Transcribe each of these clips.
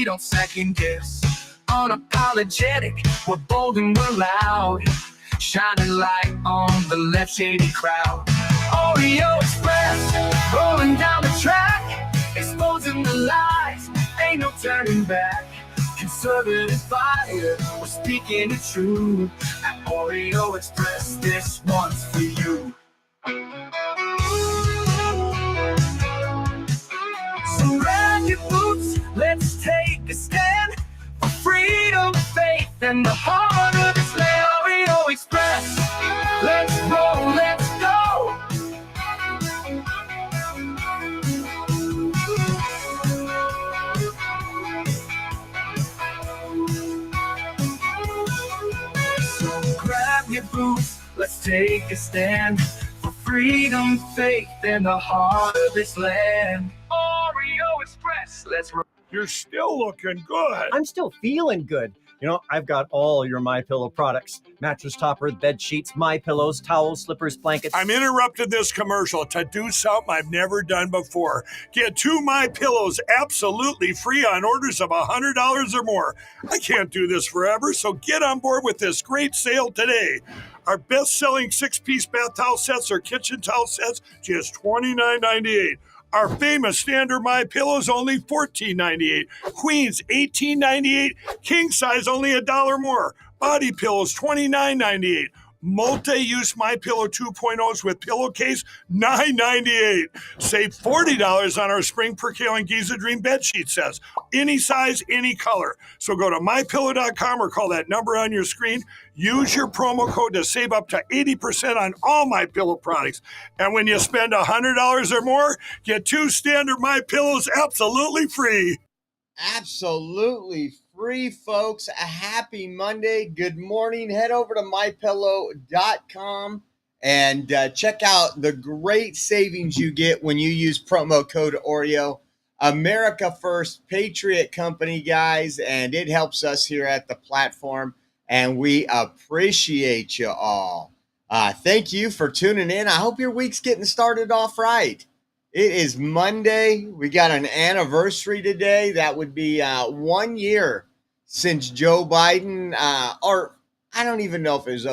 don't second guess. Unapologetic, we're bold and we're loud, shining light on the left shady crowd. Oreo Express, rolling down the track, exposing the lies, ain't no turning back. Conservative fire, we're speaking the truth. At Oreo Express, this one's for you. So grab your boots, let's take a stand for freedom, faith, and the heart of this land. Oreo Express, let's roll, let's go. So grab your boots, let's take a stand for freedom, faith, and the heart of this land. Oreo Express, let's roll. You're still looking good. I'm still feeling good. You know, I've got all your MyPillow products. Mattress topper, bed sheets, MyPillows, towels, slippers, blankets. I'm interrupting this commercial to do something I've never done before. Get 2 MyPillows absolutely free on orders of $100 or more. I can't do this forever, so get on board with this great sale today. Our best-selling 6-piece bath towel sets or kitchen towel sets, just $29.98. Our famous standard MyPillows only $14.98. Queens $18.98. King size only $1 more. Body pillows $29.98. Multi-use MyPillow 2.0s with pillowcase $9.98. Save $40 on our Spring Percale and Giza Dream bedsheet sets. Any size, any color. So go to MyPillow.com or call that number on your screen. Use your promo code to save up to 80% on all MyPillow products. And when you spend $100 or more, get 2 standard MyPillows absolutely free. Absolutely free, folks. A happy Monday. Good morning. Head over to mypillow.com and check out the great savings you get when you use promo code Oreo. America First Patriot Company, guys, and it helps us here at the platform, and we appreciate you all. Thank you for tuning in. I hope your week's getting started off right. It is Monday. We got an anniversary today. That would be 1 year since Joe Biden, or I don't even know if it was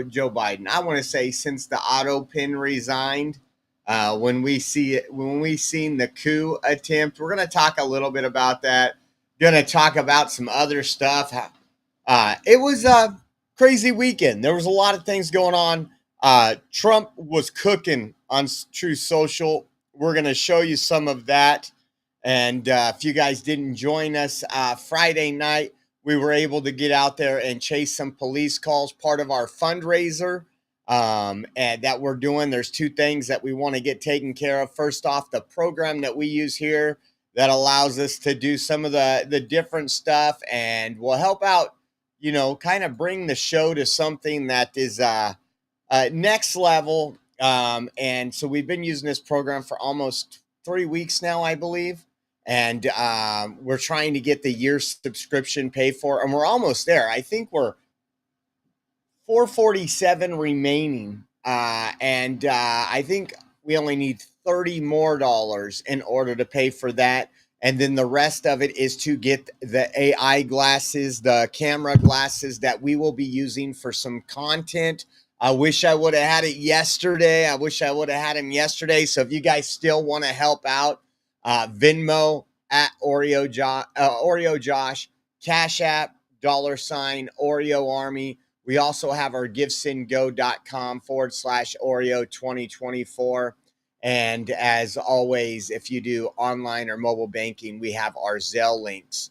Joe Biden. I want to say since the Otto Pin resigned. When we seen the coup attempt, we're going to talk a little bit about that. Going to talk about some other stuff. It was a crazy weekend. There was a lot of things going on. Trump was cooking on Truth Social. We're going to show you some of that. And if you guys didn't join us Friday night, we were able to get out there and chase some police calls, part of our fundraiser and that we're doing. There's 2 things that we want to get taken care of. First off, the program that we use here that allows us to do some of the different stuff and will help out, you know, kind of bring the show to something that is next level. And so we've been using this program for almost 3 weeks now, I believe. And we're trying to get the year subscription paid for, and we're almost there. I think we're $447 remaining. And I think we only need $30 more in order to pay for that. And then the rest of it is to get the AI glasses, the camera glasses that we will be using for some content. I wish I would have had it yesterday. I wish I would have had him yesterday. So if you guys still want to help out, Venmo at Oreo Josh, Cash App, $ Oreo Army. We also have our givesendgo.com/Oreo 2024. And as always, if you do online or mobile banking, we have our Zelle links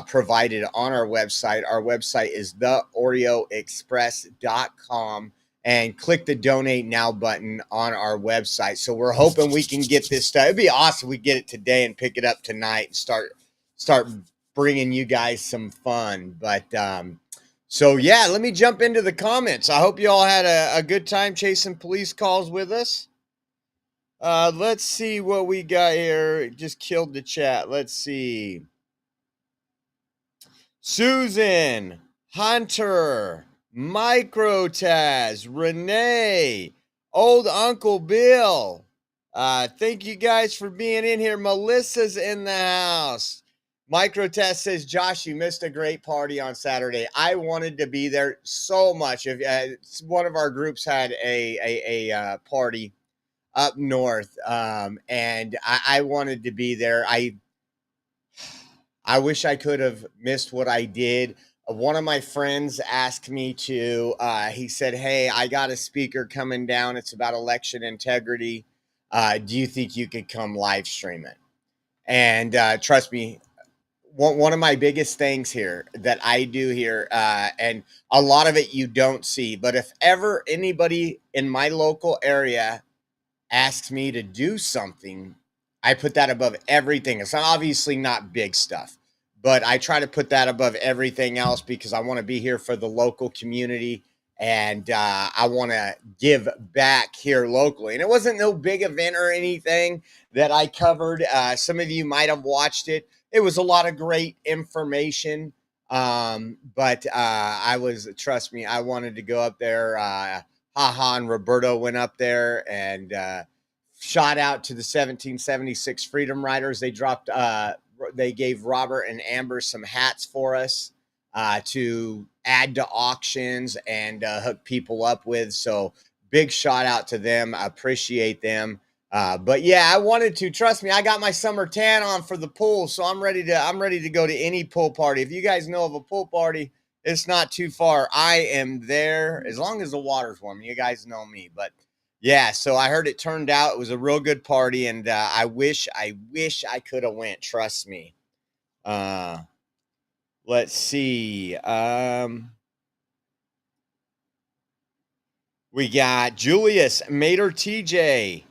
provided on our website. Our website is theoreoexpress.com. And click the donate now button on our website. So we're hoping we can get this stuff. It'd be awesome if we get it today and pick it up tonight and start bringing you guys some fun. But so yeah, let me jump into the comments. I hope you all had a good time chasing police calls with us. Let's see what we got here. It just killed the chat. Let's see. Susan, Hunter, Microtaz, Renee, Old Uncle Bill. Thank you guys for being in here. Melissa's in the house. Microtest says, Josh, you missed a great party on Saturday. I wanted to be there so much. If one of our groups had a party up north, and I wanted to be there. I wish I could have missed what I did. One of my friends asked me to, he said, hey, I got a speaker coming down. It's about election integrity. Do you think you could come live stream it? And trust me, one of my biggest things here that I do here, and a lot of it you don't see, but if ever anybody in my local area asks me to do something, I put that above everything. It's obviously not big stuff, but I try to put that above everything else because I want to be here for the local community, and I want to give back here locally. And it wasn't no big event or anything that I covered. Some of you might have watched it. It was a lot of great information, but trust me, I wanted to go up there. Haha and Roberto went up there and shot out to the 1776 Freedom Riders. They gave Robert and Amber some hats for us to add to auctions and hook people up with. So big shout out to them. I appreciate them. But yeah, I wanted to, trust me, I got my summer tan on for the pool. So I'm ready to go to any pool party. If you guys know of a pool party, it's not too far. I am there as long as the water's warm. You guys know me, but yeah, so I heard it turned out. It was a real good party. And I wish I could have went, trust me. Let's see. We got Julius, Mater TJ.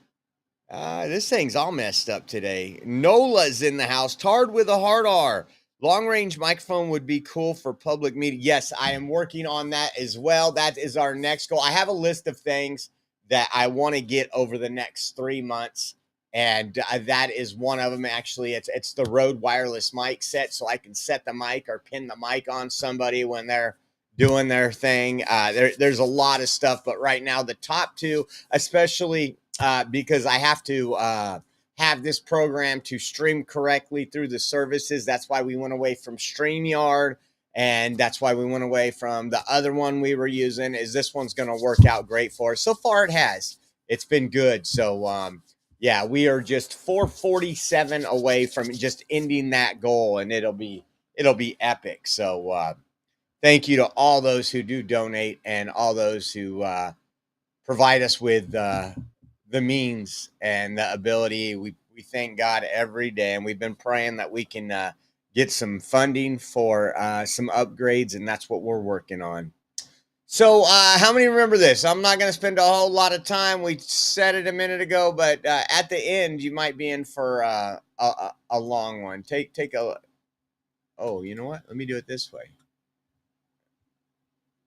This thing's all messed up today. Nola's in the house. Tard with a hard R. Long range microphone would be cool for public meeting. Yes, I am working on that as well. That is our next goal. I have a list of things that I want to get over the next 3 months. And that is one of them. Actually, it's the Rode wireless mic set, so I can set the mic or pin the mic on somebody when they're doing their thing. There's a lot of stuff, but right now the top two, especially because I have to have this program to stream correctly through the services. That's why we went away from StreamYard, and that's why we went away from the other one we were using. Is this one's going to work out great for us? So far, it has. It's been good. So yeah, we are just 447 away from just ending that goal, and it'll be epic. So thank you to all those who do donate and all those who provide us with the means and the ability. We thank God every day, and we've been praying that we can get some funding for some upgrades, and that's what we're working on. So how many remember this? I'm not going to spend a whole lot of time. We said it a minute ago, but at the end, you might be in for a long one. Take a, oh, you know what? Let me do it this way.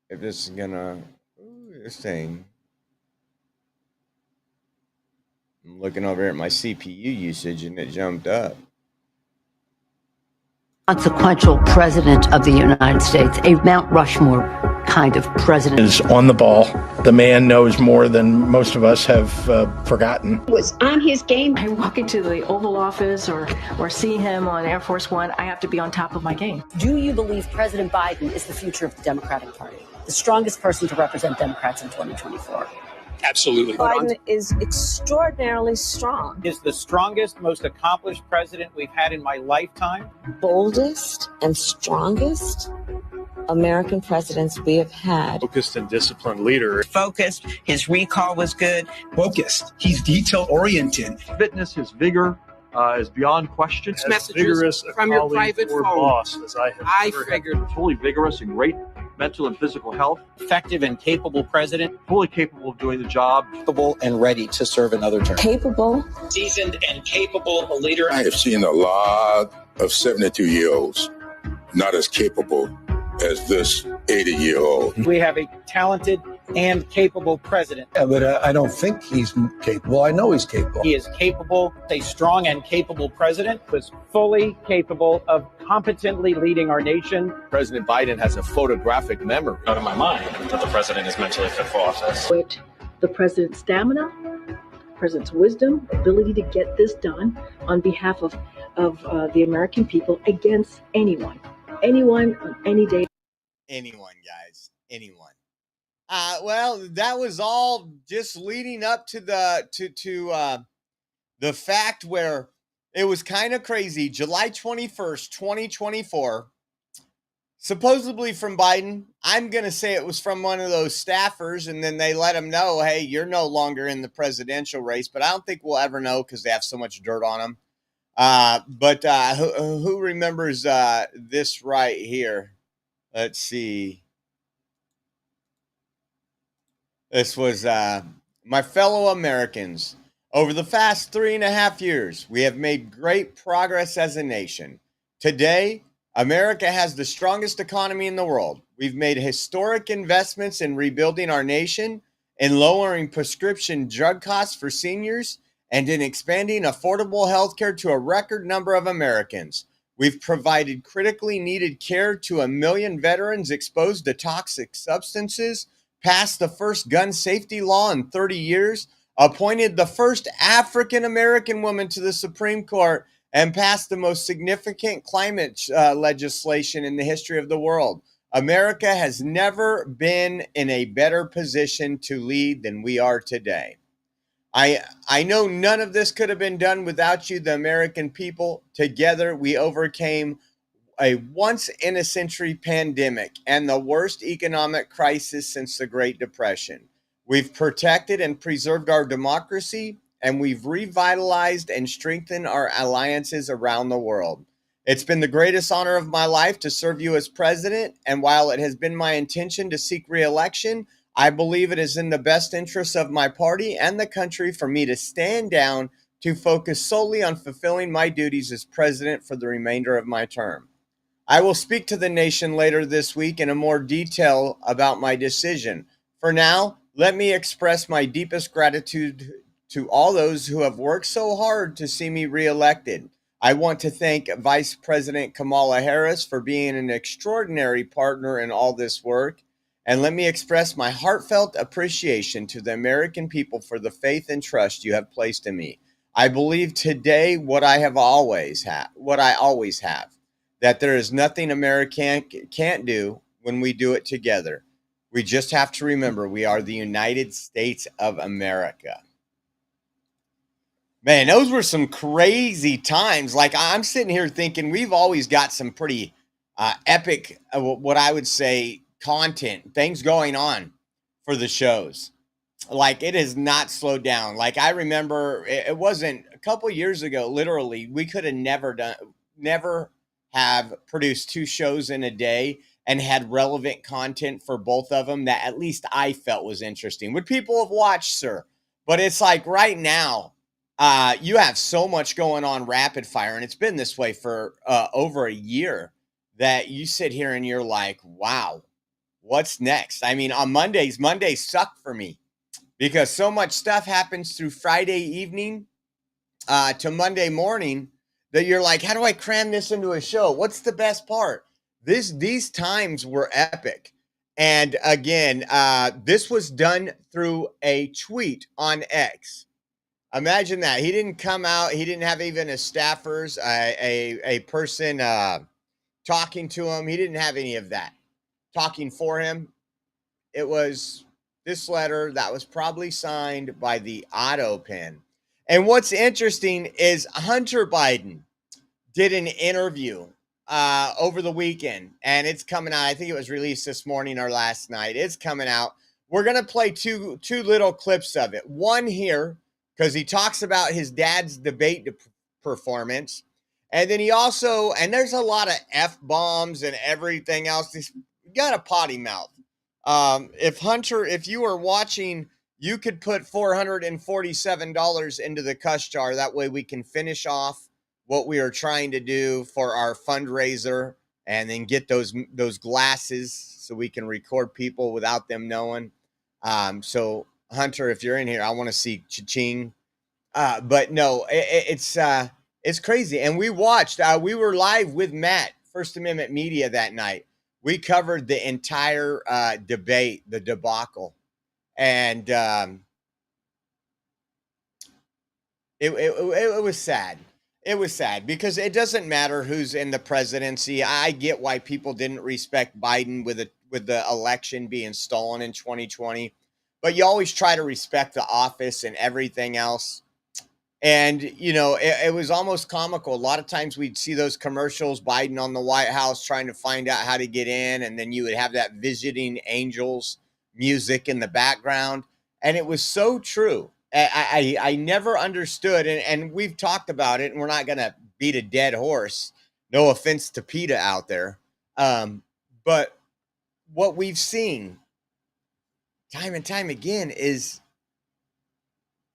If this is going to, this thing. I'm looking over here at my CPU usage, and it jumped up. Consequential president of the United States, a Mount Rushmore kind of president. Is on the ball. The man knows more than most of us have forgotten. Was on his game. I walk into the Oval Office or see him on Air Force One, I have to be on top of my game. Do you believe President Biden is the future of the Democratic Party, the strongest person to represent Democrats in 2024? Absolutely. Biden is extraordinarily strong. Is the strongest, most accomplished president we've had in my lifetime. Boldest and strongest American presidents we have had. Focused and disciplined leader. Focused. His recall was good. Focused. He's detail-oriented. Fitness, his vigor is beyond question. As vigorous from your private phone. Boss as I figured. Fully vigorous and great mental and physical health. Effective and capable president. Fully capable of doing the job. Capable and ready to serve another term. Capable. Seasoned and capable a leader. I have seen a lot of 72-year-olds not as capable as this 80-year-old. We have a talented and capable president. Yeah, but I don't think he's capable. I know he's capable. He is capable. A strong and capable president was fully capable of competently leading our nation. President Biden has a photographic memory. Out of my mind that the president is mentally fit for office. With the president's stamina, the president's wisdom, ability to get this done on behalf of of the American people against anyone on any day. Anyone, guys, anyone. Well, that was all just leading up to the fact where it was kind of crazy. July 21st, 2024, supposedly from Biden. I'm going to say it was from one of those staffers, and then they let him know, hey, you're no longer in the presidential race, but I don't think we'll ever know because they have so much dirt on them. But who remembers this right here? Let's see. This was my fellow Americans. Over the past 3.5 years, we have made great progress as a nation. Today, America has the strongest economy in the world. We've made historic investments in rebuilding our nation, in lowering prescription drug costs for seniors, and in expanding affordable health care to a record number of Americans. We've provided critically needed care to 1 million veterans exposed to toxic substances, passed the first gun safety law in 30 years, appointed the first African-American woman to the Supreme Court, and passed the most significant climate legislation in the history of the world. America has never been in a better position to lead than we are today. I know none of this could have been done without you, the American people. Together, we overcame a once-in-a-century pandemic and the worst economic crisis since the Great Depression. We've protected and preserved our democracy, and we've revitalized and strengthened our alliances around the world. It's been the greatest honor of my life to serve you as president, and while it has been my intention to seek re-election, I believe it is in the best interest of my party and the country for me to stand down to focus solely on fulfilling my duties as president for the remainder of my term. I will speak to the nation later this week in a more detail about my decision. For now, let me express my deepest gratitude to all those who have worked so hard to see me reelected. I want to thank Vice President Kamala Harris for being an extraordinary partner in all this work. And let me express my heartfelt appreciation to the American people for the faith and trust you have placed in me. I believe today what I always have, that there is nothing America can't do when we do it together. We just have to remember we are the United States of America. Man, those were some crazy times. Like, I'm sitting here thinking we've always got some pretty epic, what I would say, content, things going on for the shows. Like, it has not slowed down. Like, I remember it wasn't a couple years ago, literally, we could have never have produced 2 shows in a day and had relevant content for both of them that at least I felt was interesting. Would people have watched, sir? But it's like right now, you have so much going on rapid fire, and it's been this way for over a year, that you sit here and you're like, wow, what's next? I mean, on Mondays suck for me because so much stuff happens through Friday evening to Monday morning that you're like, how do I cram this into a show? What's the best part? These times were epic. And again, this was done through a tweet on X. Imagine that. He didn't come out. He didn't have even a staffers, a person talking to him. He didn't have any of that talking for him. It was this letter that was probably signed by the auto pen. And what's interesting is Hunter Biden did an interview over the weekend, and it's coming out. I think it was released this morning or last night. It's coming out. We're going to play two little clips of it. One here, because he talks about his dad's debate performance. And then he also, and there's a lot of F-bombs and everything else. He's got a potty mouth. If you were watching, you could put $447 into the cuss jar. That way we can finish off what we are trying to do for our fundraiser and then get those glasses so we can record people without them knowing. So Hunter, if you're in here, I want to see cha-ching. But no, it's crazy. And we watched, we were live with Matt, First Amendment Media that night. We covered the entire debate, the debacle. And it was sad. It was sad because it doesn't matter who's in the presidency. I get why people didn't respect Biden with the election being stolen in 2020, but you always try to respect the office and everything else. And, you know, it was almost comical. A lot of times we'd see those commercials, Biden on the White House trying to find out how to get in. And then you would have that visiting angels music in the background. And it was so true. I never understood. And we've talked about it, and we're not going to beat a dead horse. No offense to PETA out there. But what we've seen time and time again is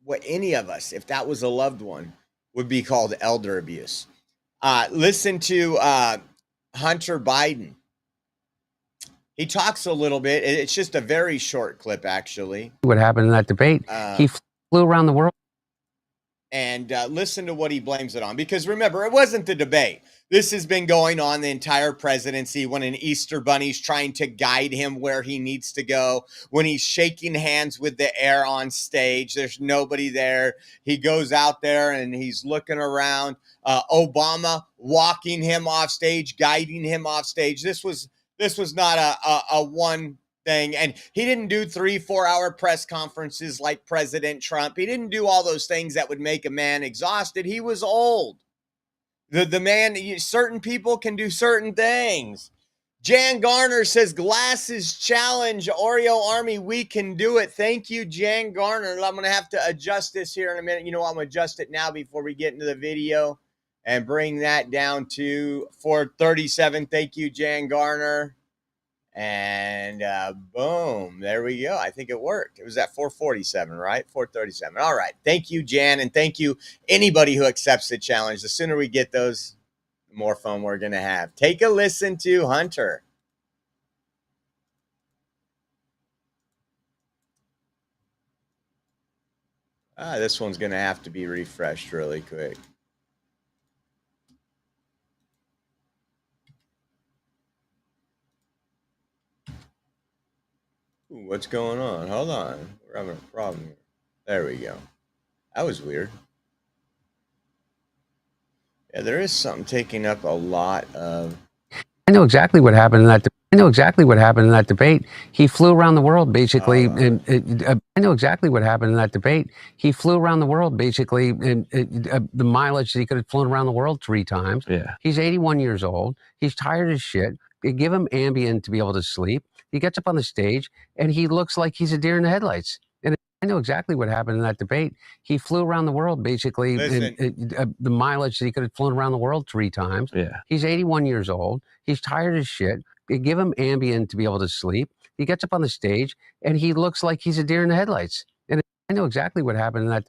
what any of us, if that was a loved one, would be called elder abuse. Listen to Hunter Biden. He talks a little bit. It's just a very short clip, actually. What happened in that debate? He flew around the world. And listen to what he blames it on. Because remember, it wasn't the debate. This has been going on the entire presidency, when an Easter bunny's trying to guide him where he needs to go, when he's shaking hands with the air on stage. There's nobody there. He goes out there and he's looking around. Obama walking him off stage, guiding him off stage. This was not a one thing. And he didn't do 3-4 hour press conferences like President Trump. He didn't do all those things that would make a man exhausted. He was old. The man, certain people can do certain things. Jan Garner says, glasses challenge, Oreo Army, we can do it. Thank you, Jan Garner. I'm going to have to adjust this here in a minute. You know, I'm going to adjust it now before we get into the video and bring that down to 437. Thank you, Jan Garner. And boom, there we go. I think it worked. It was at 447, right? 437. All right. Thank you, Jan. And thank you, anybody who accepts the challenge. The sooner we get those, the more fun we're going to have. Take a listen to Hunter. This one's going to have to be refreshed really quick. Ooh, what's going on? Hold on. We're having a problem here. There we go. That was weird. Yeah, there is something taking up a lot of... I know exactly what happened in that debate. He flew around the world, basically. I know exactly what happened in that debate. He flew around the world, basically, and the mileage that he could have flown around the world 3 times. Yeah. He's 81 years old. He's tired as shit. They give him Ambien to be able to sleep. He gets up on the stage, and he looks like he's a deer in the headlights. And I know exactly what happened in that debate. He flew around the world, basically, and the mileage that he could have flown around the world 3 times. Yeah. He's 81 years old. He's tired as shit. They give him Ambien to be able to sleep. He gets up on the stage, and he looks like he's a deer in the headlights. And I know exactly what happened in that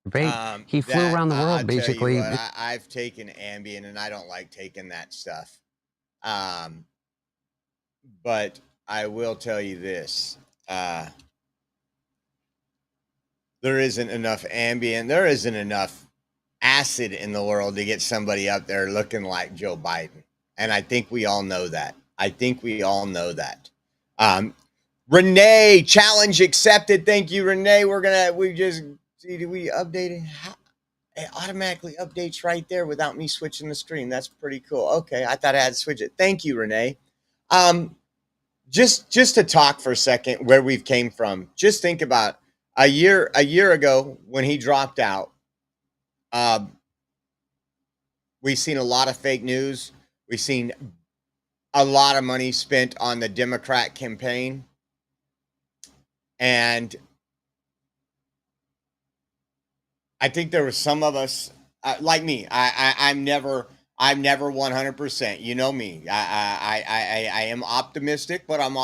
debate. He flew around the world, basically. I've taken Ambien, and I don't like taking that stuff. But I will tell you this. There isn't enough Ambien. There isn't enough acid in the world to get somebody up there looking like Joe Biden. And I think we all know that. Renee, challenge accepted. Thank you, Renee. We updated. It automatically updates right there without me switching the screen. That's pretty cool. Okay, I thought I had to switch it. Thank you, Renee. Just to talk for a second where we've came from. Just think about a year ago when he dropped out. We've seen a lot of fake news. We've seen a lot of money spent on the Democrat campaign. And I think there were some of us, like me, I'm never 100%. You know me. I am optimistic, but I'm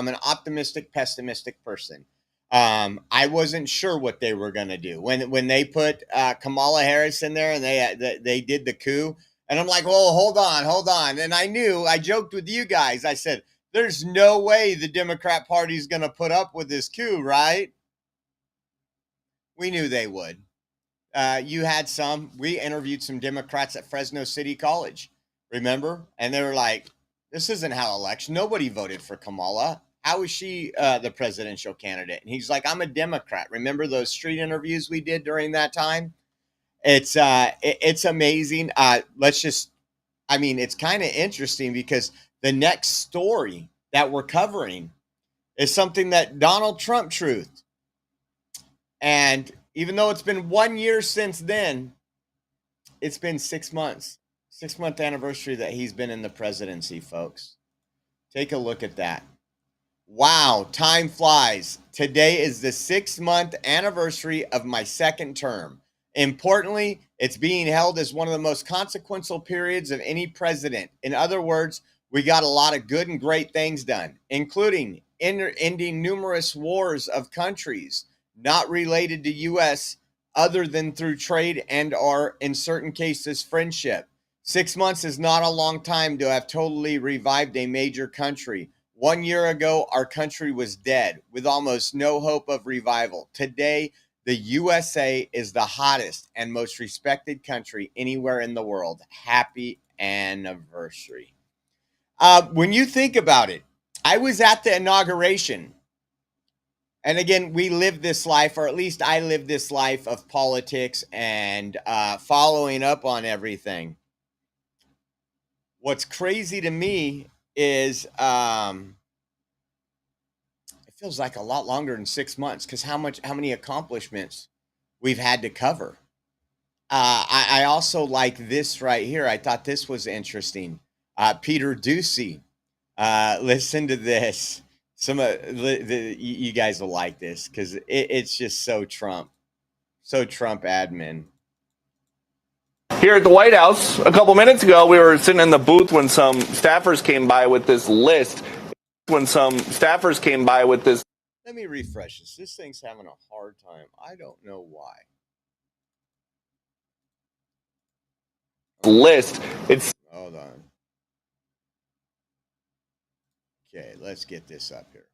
an optimistic, pessimistic person. I wasn't sure what they were going to do when they put Kamala Harris in there and they did the coup. And I'm like, well, hold on. And I joked with you guys. I said, there's no way the Democrat Party is going to put up with this coup, right? We knew they would. We interviewed some Democrats at Fresno City College, remember? And they were like, this isn't how election. Nobody voted for Kamala. How is she the presidential candidate? And he's like, I'm a Democrat. Remember those street interviews we did during that time? It's amazing. It's kind of interesting because the next story that we're covering is something that Donald Trump truthed. And even though it's been 1 year since then, it's been 6 months. 6-month anniversary that he's been in the presidency, folks. Take a look at that. Wow, time flies. Today is the 6-month anniversary of my second term. Importantly, it's being held as one of the most consequential periods of any president. In other words, we got a lot of good and great things done, including ending numerous wars of countries not related to U.S. other than through trade and or, in certain cases, friendship. 6 months is not a long time to have totally revived a major country. 1 year ago, our country was dead with almost no hope of revival. Today, the USA is the hottest and most respected country anywhere in the world. Happy anniversary. When you think about it, I was at the inauguration. And again, we live this life, or at least I live this life of politics and following up on everything. What's crazy to me is it feels like a lot longer than 6 months because how many accomplishments we've had to cover. I also like this right here. I thought this was interesting. Peter Doocy, listen to this. Some of you guys will like this because it's just so Trump admin. Here at the White House, a couple minutes ago, we were sitting in the booth when some staffers came by with this list. Let me refresh this. This thing's having a hard time. I don't know why. Hold on. Okay, let's get this up here.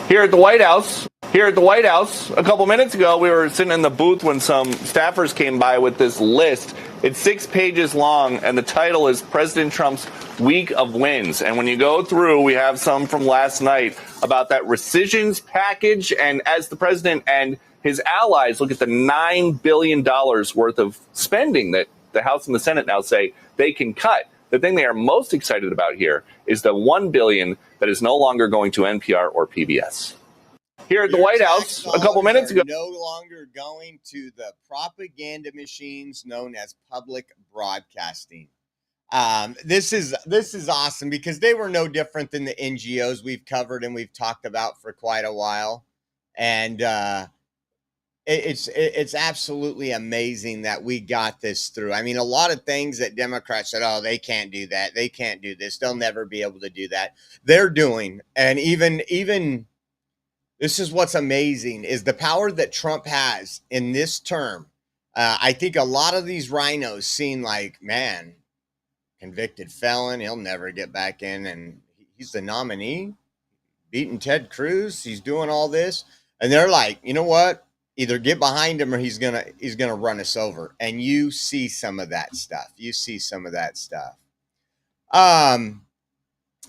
Here at the White House, a couple minutes ago, we were sitting in the booth when some staffers came by with this list. It's 6 pages long, and the title is President Trump's Week of Wins. And when you go through, we have some from last night about that rescissions package. And as the president and his allies look at the $9 billion worth of spending that the House and the Senate now say they can cut, the thing they are most excited about here is the $1 billion that is no longer going to NPR or PBS. Here at the White House, a couple minutes ago, no longer going to the propaganda machines known as public broadcasting. This is awesome because they were no different than the NGOs we've covered and we've talked about for quite a while, and it's absolutely amazing that we got this through. I mean, a lot of things that Democrats said, oh, they can't do that, they can't do this, they'll never be able to do that. They're doing, and even this is what's amazing is the power that Trump has in this term. I think a lot of these rhinos seem like, man, convicted felon, he'll never get back in, and he's the nominee, beating Ted Cruz, he's doing all this, and they're like, you know what? Either get behind him or he's gonna run us over. And you see some of that stuff.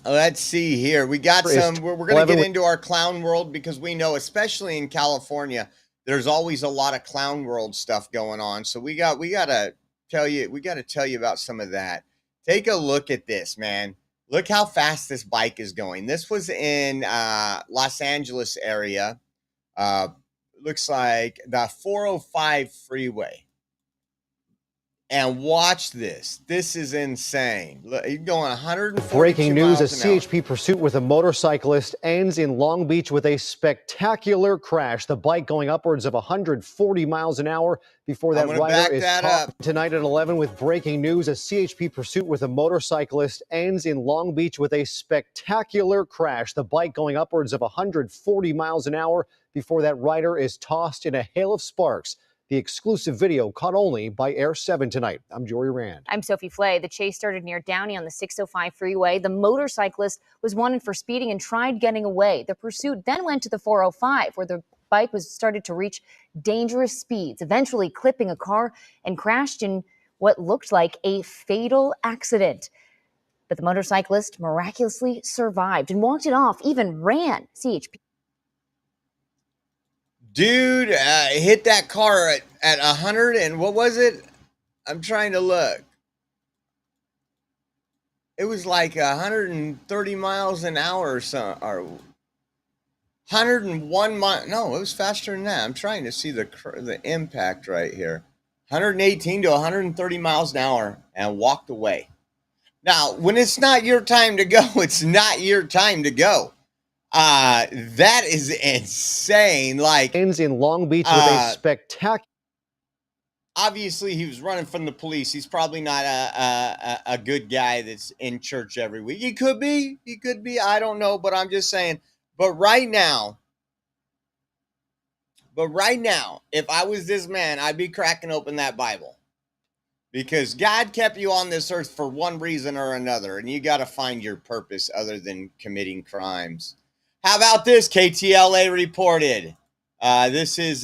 Let's see here. We got some. We're going to get into our clown world because we know, especially in California, there's always a lot of clown world stuff going on. So we got to tell you about some of that. Take a look at this, man. Look how fast this bike is going. This was in Los Angeles area. Looks like the 405 freeway. And watch this. This is insane. Look, you're going 142 Breaking news, a miles an hour. CHP pursuit with a motorcyclist ends in Long Beach with a spectacular crash. The bike going upwards of 140 miles an hour before that rider is caught. Tonight at 11 with breaking news, a CHP pursuit with a motorcyclist ends in Long Beach with a spectacular crash. The bike going upwards of 140 miles an hour before that rider is tossed in a hail of sparks. The exclusive video caught only by Air 7 tonight. I'm Jory Rand. I'm Sophie Flay. The chase started near Downey on the 605 freeway. The motorcyclist was wanted for speeding and tried getting away. The pursuit then went to the 405, where the bike started to reach dangerous speeds, eventually clipping a car and crashed in what looked like a fatal accident. But the motorcyclist miraculously survived and walked it off, even ran. CHP. Dude hit that car at 100 and what was it? I'm trying to look. It was like 130 miles an hour or so, or 101 miles. No, it was faster than that. I'm trying to see the impact right here. 118 to 130 miles an hour and walked away. Now, when it's not your time to go, it's not your time to go. That is insane. Like, ends in Long Beach with a spectacular. Obviously, he was running from the police. He's probably not a good guy that's in church every week. He could be. He could be. I don't know, but I'm just saying. But right now, if I was this man, I'd be cracking open that Bible. Because God kept you on this earth for one reason or another, and you got to find your purpose other than committing crimes. How about this? KTLA reported. This is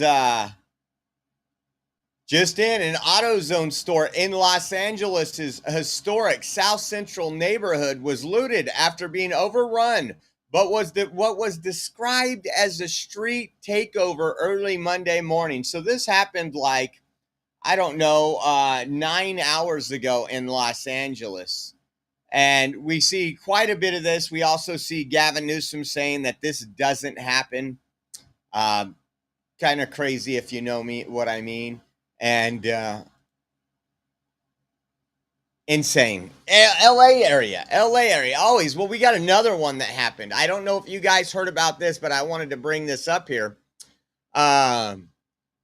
just in an AutoZone store in Los Angeles' historic South Central neighborhood was looted after being overrun. But what was described as a street takeover early Monday morning. So this happened like, I don't know, 9 hours ago in Los Angeles. And we see quite a bit of this. We also see Gavin Newsom saying that this doesn't happen. Kind of crazy if you know what I mean. And insane. LA area. Always. Well, we got another one that happened. I don't know if you guys heard about this, but I wanted to bring this up here.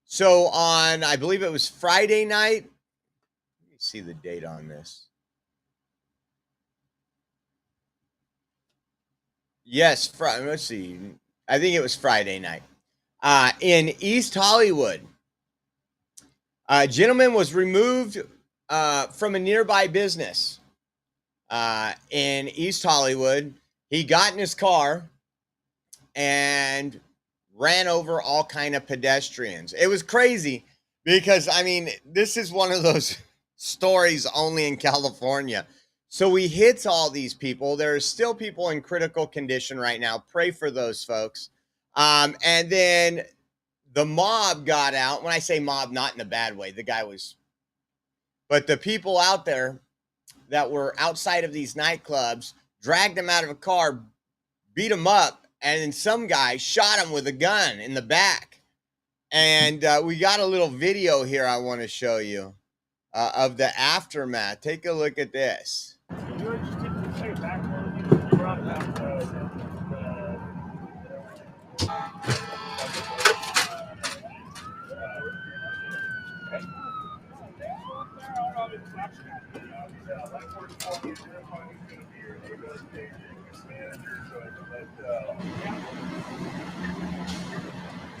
So on, I believe it was Friday night. Let me see the date on this. Yes, let's see. I think it was Friday night. In East Hollywood, a gentleman was removed from a nearby business in East Hollywood. He got in his car and ran over all kind of pedestrians. It was crazy because, I mean, this is one of those stories only in California. So he hits all these people. There are still people in critical condition right now. Pray for those folks. And then the mob got out. When I say mob, not in a bad way. The guy was... But the people out there that were outside of these nightclubs dragged him out of a car, beat him up, and then some guy shot him with a gun in the back. And we got a little video here I want to show you of the aftermath. Take a look at this.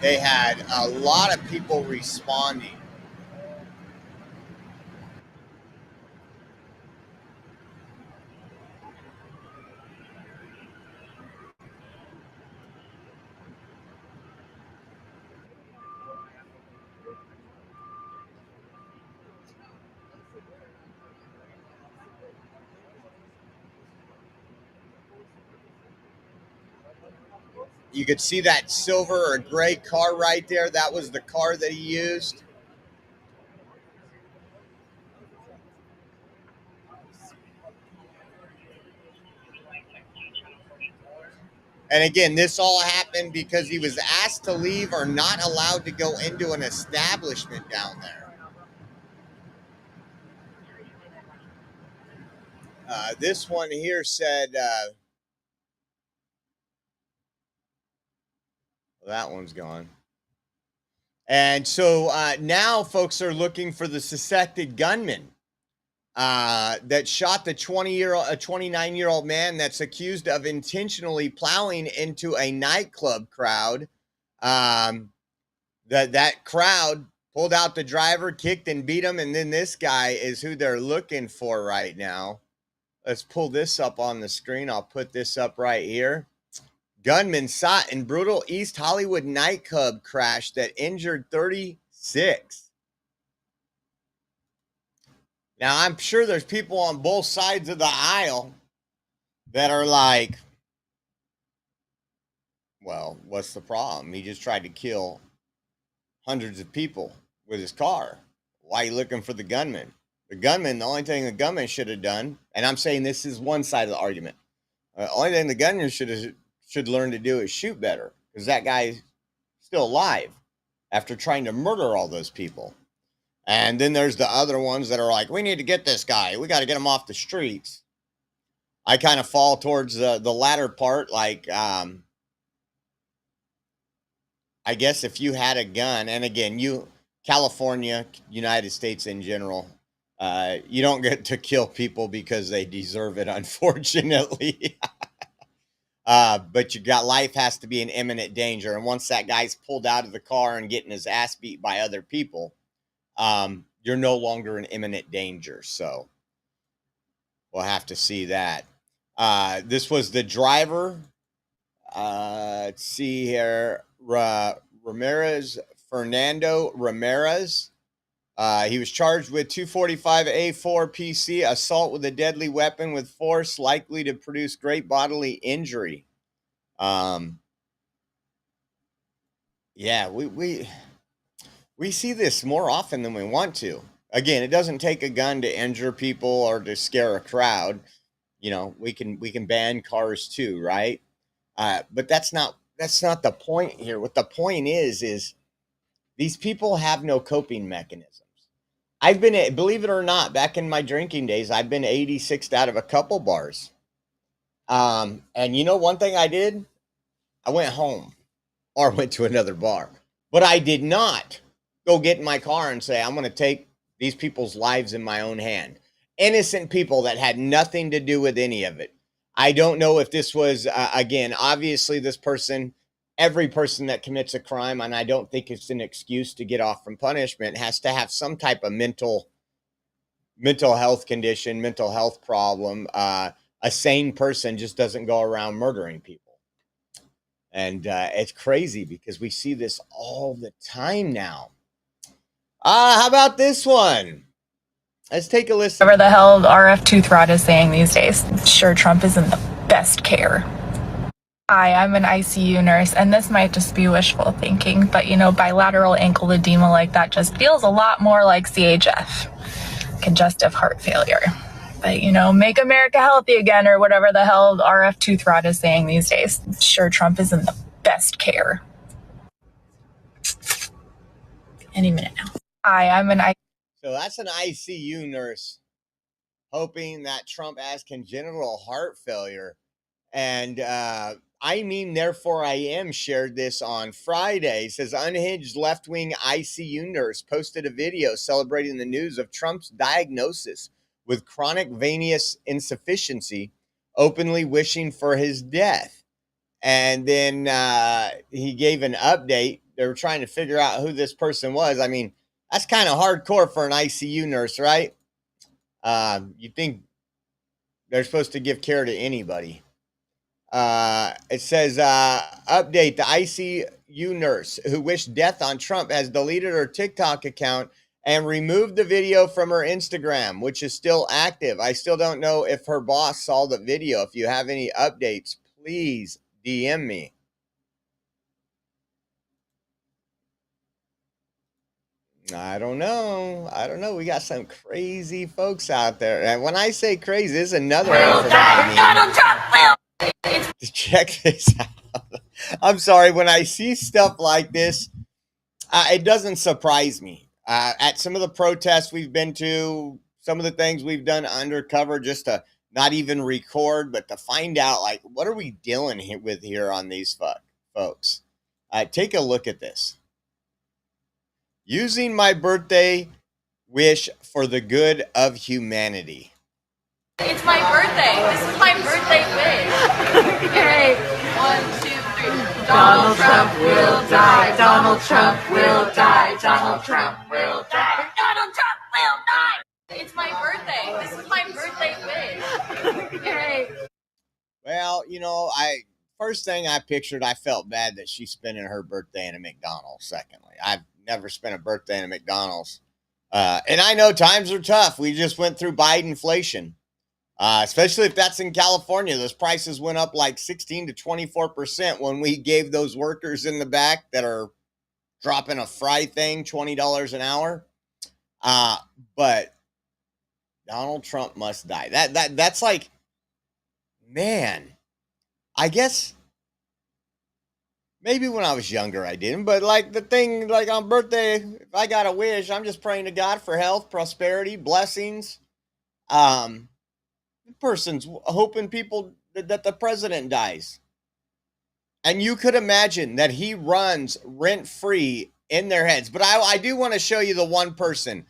They had a lot of people responding. You could see that silver or gray car right there. That was the car that he used. And again, this all happened because he was asked to leave or not allowed to go into an establishment down there. This one here said... that one's gone. And so now folks are looking for the suspected gunman that shot the 29-year-old man that's accused of intentionally plowing into a nightclub crowd. That crowd pulled out the driver, kicked and beat him, and then this guy is who they're looking for right now. Let's pull this up on the screen. I'll put this up right here. Gunman shot in brutal East Hollywood nightclub crash that injured 36. Now, I'm sure there's people on both sides of the aisle that are like, well, what's the problem? He just tried to kill hundreds of people with his car. Why are you looking for the gunman? The only thing the gunman should have done, and I'm saying this is one side of the argument. The only thing the gunman should learn to do is shoot better, because that guy's still alive after trying to murder all those people. And then there's the other ones that are like, we need to get this guy. We got to get him off the streets. I kind of fall towards the latter part. Like, I guess if you had a gun, and again, California, United States in general, you don't get to kill people because they deserve it, unfortunately. But life has to be in imminent danger. And once that guy's pulled out of the car and getting his ass beat by other people, you're no longer in imminent danger. So we'll have to see that. This was the driver. Let's see here. Fernando Ramirez. He was charged with 245A4 PC, assault with a deadly weapon with force likely to produce great bodily injury. Yeah, we see this more often than we want to. Again, it doesn't take a gun to injure people or to scare a crowd. You know, we can ban cars too, right? But that's not the point here. What the point is these people have no coping mechanisms. I've been, believe it or not, back in my drinking days, I've been 86'd out of a couple bars. And you know, one thing I did, I went home or went to another bar, but I did not go get in my car and say, I'm going to take these people's lives in my own hand. Innocent people that had nothing to do with any of it. I don't know if this was, again, obviously this person, every person that commits a crime, and I don't think it's an excuse to get off from punishment, has to have some type of mental health condition, mental health problem. A sane person just doesn't go around murdering people. And it's crazy because we see this all the time now. How about this one? Let's take a listen. Whatever the hell RF Tooth Rod is saying these days. Sure, Trump is in the best care. Hi, I'm an ICU nurse, and this might just be wishful thinking, but you know, bilateral ankle edema like that just feels a lot more like CHF, congestive heart failure. But you know, make America healthy again, or whatever the hell RF Tooth Rod is saying these days. Sure, Trump is in the best care. Any minute now. Hi, I'm an So that's an ICU nurse hoping that Trump has congenital heart failure. And I Mean Therefore I Am shared this on Friday. It says unhinged left-wing ICU nurse posted a video celebrating the news of Trump's diagnosis with chronic venous insufficiency, openly wishing for his death. And then he gave an update. They were trying to figure out who this person was. I mean, that's kind of hardcore for an ICU nurse, right? You think they're supposed to give care to anybody. It says, update, the ICU nurse who wished death on Trump has deleted her TikTok account and removed the video from her Instagram, which is still active. I still don't know if her boss saw the video. If you have any updates, please DM me. I don't know. We got some crazy folks out there. And when I say crazy, this is another one. Donald Trump will. Check this out. I'm sorry. When I see stuff like this, it doesn't surprise me. At some of the protests we've been to, some of the things we've done undercover just to not even record, but to find out, like, what are we dealing with here on these folks? Take a look at this. Using my birthday wish for the good of humanity. It's my birthday. This is my birthday wish. Okay, 1, 2, 3. Donald Trump will die. Donald Trump will die. Donald Trump will die. Donald Trump will die. It's my birthday. This is my birthday wish. Okay. Well, you know, first thing I pictured, I felt bad that she's spending her birthday in a McDonald's. Secondly, I've never spent a birthday in a McDonald's. And I know times are tough. We just went through Bidenflation. Especially if that's in California. Those prices went up like 16 to 24% when we gave those workers in the back that are dropping a fry thing $20 an hour. But Donald Trump must die. That's like, man, I guess maybe when I was younger I didn't, but like the thing, like on birthday, if I got a wish, I'm just praying to God for health, prosperity, blessings. The person's hoping that the president dies. And you could imagine that he runs rent-free in their heads. But I do want to show you the one person.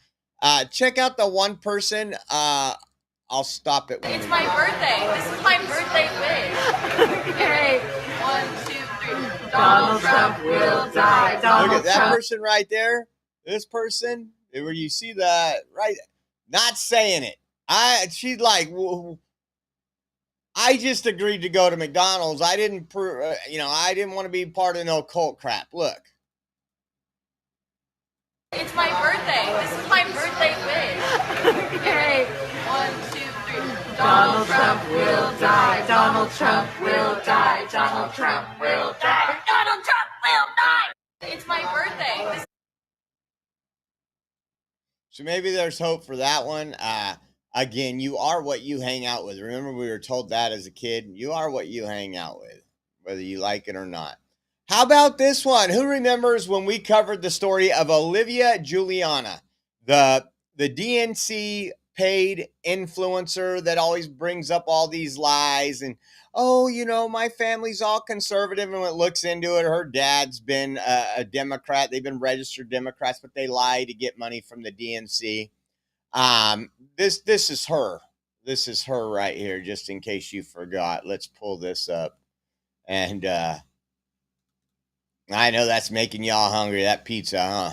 Check out the one person. I'll stop it. It's my birthday. This is my birthday wish. Okay, 1, 2, 3. Donald Trump will die. Donald Look at that Trump. person right there. This person, where you see that, right? Not saying it. She's like, I just agreed to go to McDonald's. I didn't, I didn't want to be part of no cult crap. Look. It's my birthday. This is my birthday wish. Okay, 1, 2, 3. Donald Trump will die. Donald Trump will die. Donald Trump will die. Donald Trump will die. It's my birthday. So maybe there's hope for that one. Again, you are what you hang out with. Remember, we were told that as a kid. You are what you hang out with, whether you like it or not. How about this one? Who remembers when we covered the story of Olivia Juliana, the DNC paid influencer that always brings up all these lies and, oh, my family's all conservative, and when it looks into it, her dad's been a Democrat. They've been registered Democrats, but they lie to get money from the DNC. This is her. This is her right here, just in case you forgot. Let's pull this up. And I know that's making y'all hungry, that pizza, huh?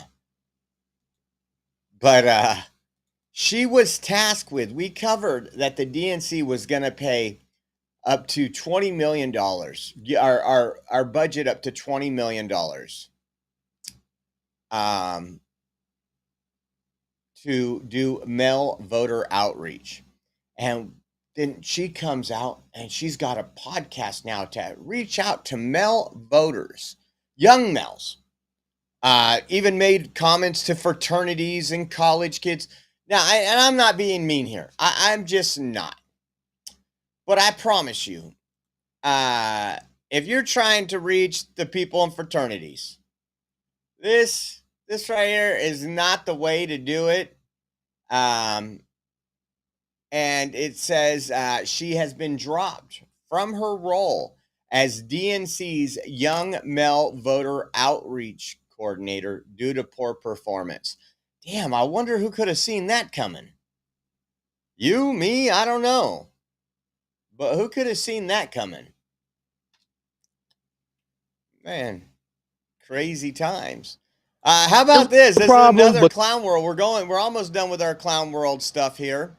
But she was tasked with, we covered that the DNC was going to pay up to $20 million, our budget up to $20 million to do mail voter outreach. And then she comes out and she's got a podcast now to reach out to male voters, young males, even made comments to fraternities and college kids. Now, and I'm not being mean here. I'm just not. But I promise you, if you're trying to reach the people in fraternities, this right here is not the way to do it. And it says she has been dropped from her role as DNC's Young Male Voter Outreach Coordinator due to poor performance. Damn, I wonder who could have seen that coming. You, me, I don't know. But who could have seen that coming? Man, crazy times. How about this? This is another clown world. We're almost done with our clown world stuff here.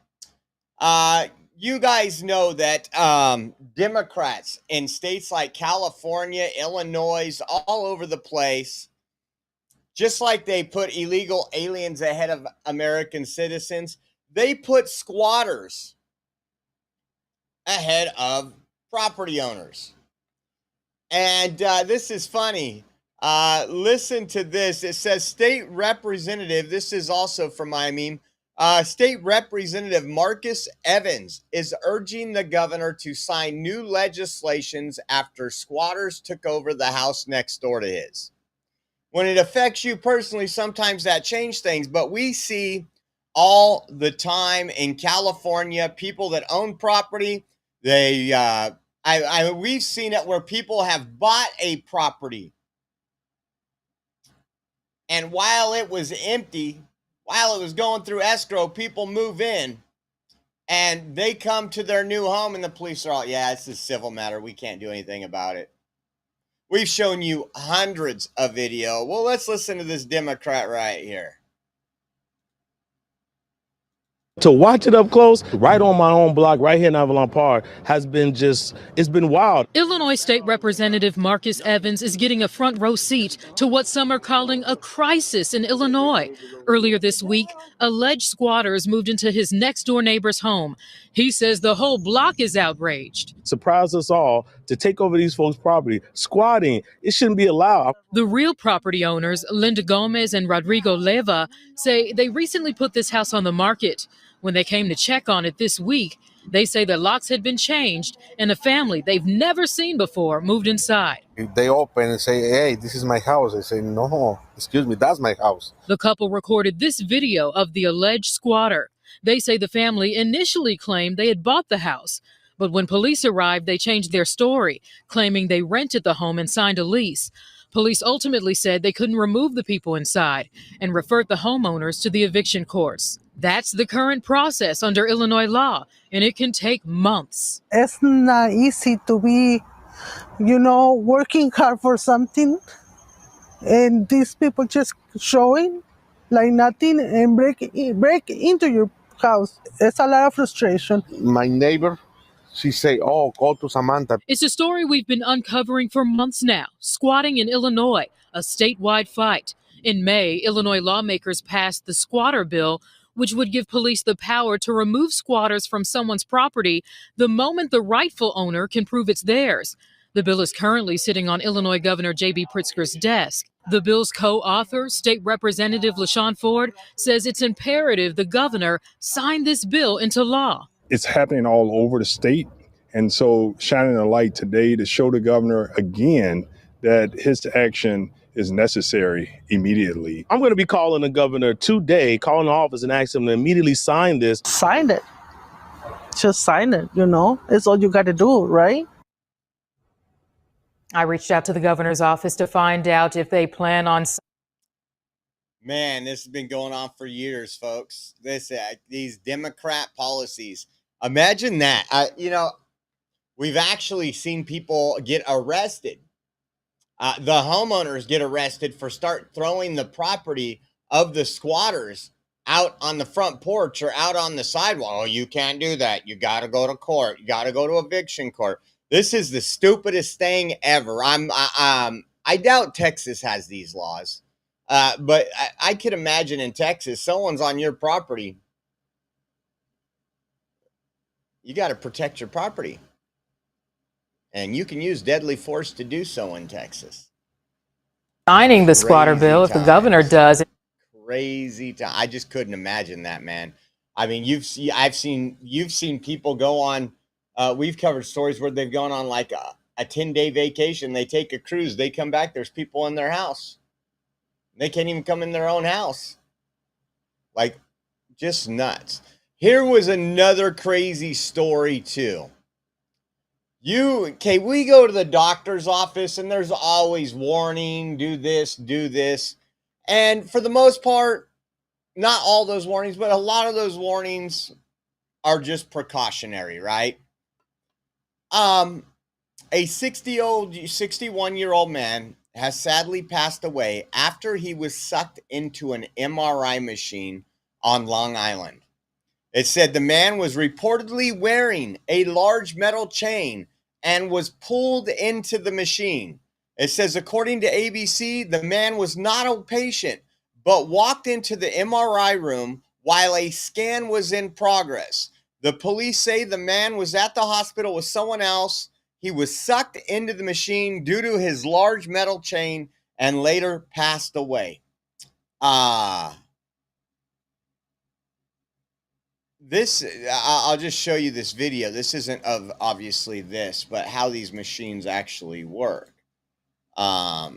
You guys know that Democrats in states like California, Illinois, all over the place, just like they put illegal aliens ahead of American citizens, they put squatters ahead of property owners. And this is funny. Listen to this. It says state representative. This is also from my meme. State Representative Marcus Evans is urging the governor to sign new legislations after squatters took over the house next door to his. When it affects you personally, sometimes that changes things, but we see all the time in California, people that own property, we've seen it where people have bought a property, and while it was empty, while it was going through escrow, people move in and they come to their new home and the police are all, yeah, it's a civil matter. We can't do anything about it. We've shown you hundreds of video. Well, let's listen to this Democrat right here. To watch it up close, right on my own block, right here in Avalon Park, has been it's been wild. Illinois State Representative Marcus Evans is getting a front row seat to what some are calling a crisis in Illinois. Earlier this week, alleged squatters moved into his next-door neighbor's home. He says the whole block is outraged. Surprised us all to take over these folks' property. Squatting, it shouldn't be allowed. The real property owners, Linda Gomez and Rodrigo Leva, say they recently put this house on the market. When they came to check on it this week, they say the locks had been changed and a family they've never seen before moved inside. If they open and say, hey, this is my house, I say, no, excuse me, that's my house. The couple recorded this video of the alleged squatter. They say the family initially claimed they had bought the house, but when police arrived, they changed their story, claiming they rented the home and signed a lease. Police ultimately said they couldn't remove the people inside and referred the homeowners to the eviction courts. That's the current process under Illinois law, and it can take months. It's not easy to be, working hard for something, and these people just showing like nothing and break into your house. It's a lot of frustration. My neighbor, she say, oh, call to Samantha. It's a story we've been uncovering for months now. Squatting in Illinois, a statewide fight. In May, Illinois lawmakers passed the squatter bill, which would give police the power to remove squatters from someone's property the moment the rightful owner can prove it's theirs. The bill is currently sitting on Illinois Governor J.B. Pritzker's desk. The bill's co-author, State Representative LaShawn Ford, says it's imperative the governor sign this bill into law. It's happening all over the state. And so shining a light today to show the governor again that his action is necessary immediately. I'm going to be calling the governor today, calling the office and asking him to immediately sign this. Sign it. Just sign it, It's all you got to do, right? I reached out to the governor's office to find out if they plan on... Man, this has been going on for years, folks. These Democrat policies. Imagine that. We've actually seen people get arrested. The homeowners get arrested for start throwing the property of the squatters out on the front porch or out on the sidewalk. Oh, you can't do that. You got to go to court. You got to go to eviction court. This is the stupidest thing ever. I doubt Texas has these laws, but I could imagine in Texas, someone's on your property. You got to protect your property. And you can use deadly force to do so in Texas. Signing the squatter bill, if the governor does. Crazy time. I just couldn't imagine that, man. I mean, you've seen people go on. We've covered stories where they've gone on like a 10-day vacation. They take a cruise. They come back. There's people in their house. They can't even come in their own house. Like, just nuts. Here was another crazy story too. We go to the doctor's office and there's always warning, do this. And for the most part, not all those warnings, but a lot of those warnings are just precautionary, right? A 61-year-old man has sadly passed away after he was sucked into an MRI machine on Long Island. It said the man was reportedly wearing a large metal chain and was pulled into the machine. It says, according to ABC, the man was not a patient, but walked into the MRI room while a scan was in progress. The police say the man was at the hospital with someone else. He was sucked into the machine due to his large metal chain and later passed away. I'll just show you this video. This isn't of obviously this, but how these machines actually work. Whoa.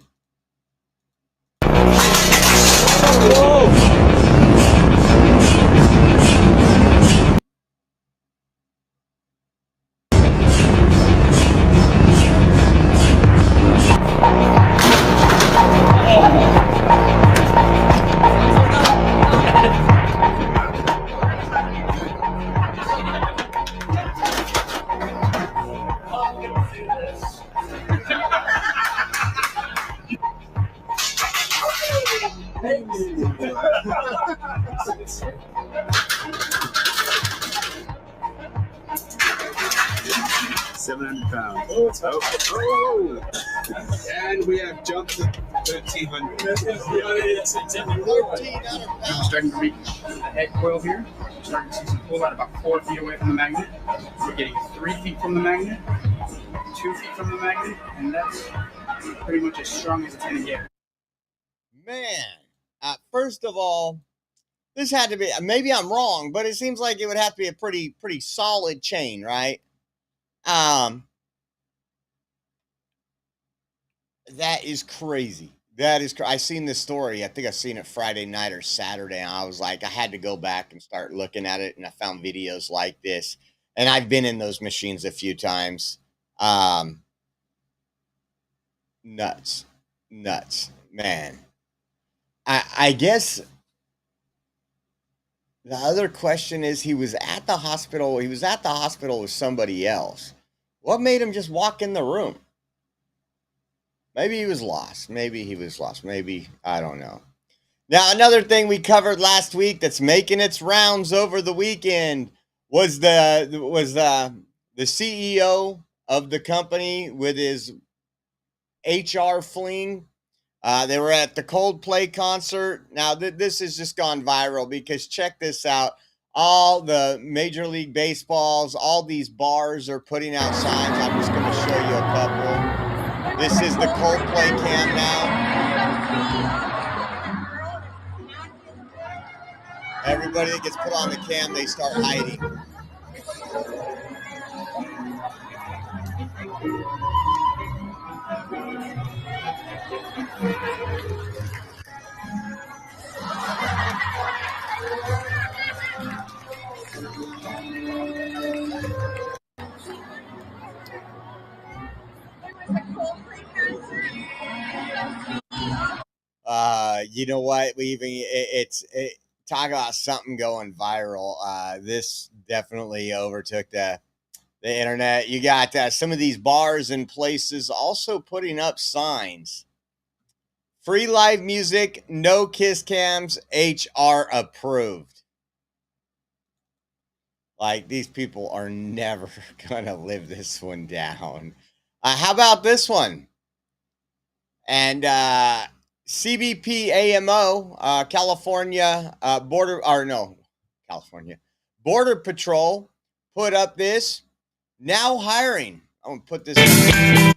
700 pounds. Oh. And we have jumped to 1,300. Now starting to reach the head coil here. We're starting to see some pull out about 4 feet away from the magnet. We're getting 3 feet from the magnet, 2 feet from the magnet, and that's pretty much as strong as it's going to get. Man, first of all, this had to be, maybe I'm wrong, but it seems like it would have to be a pretty solid chain, right? That is crazy. I seen this story. I think I seen it Friday night or Saturday. And I was like, I had to go back and start looking at it. And I found videos like this. And I've been in those machines a few times. Nuts, man. I guess the other question is he was at the hospital. He was at the hospital with somebody else. What made him just walk in the room? Maybe he was lost. Maybe, I don't know. Now, another thing we covered last week that's making its rounds over the weekend was the CEO of the company with his HR fling. They were at the Coldplay concert. Now, this has just gone viral because check this out. All the Major League Baseballs, all these bars are putting out signs. I'm just going to show you a couple. This is the Coldplay cam now. Everybody that gets put on the cam, they start hiding. You know what? Talk about something going viral. This definitely overtook the internet. You got some of these bars and places also putting up signs. Free live music, no kiss cams, HR approved. Like, these people are never going to live this one down. How about this one? And CBP AMO, California Border Patrol put up this. Now hiring. I'm going to put this in.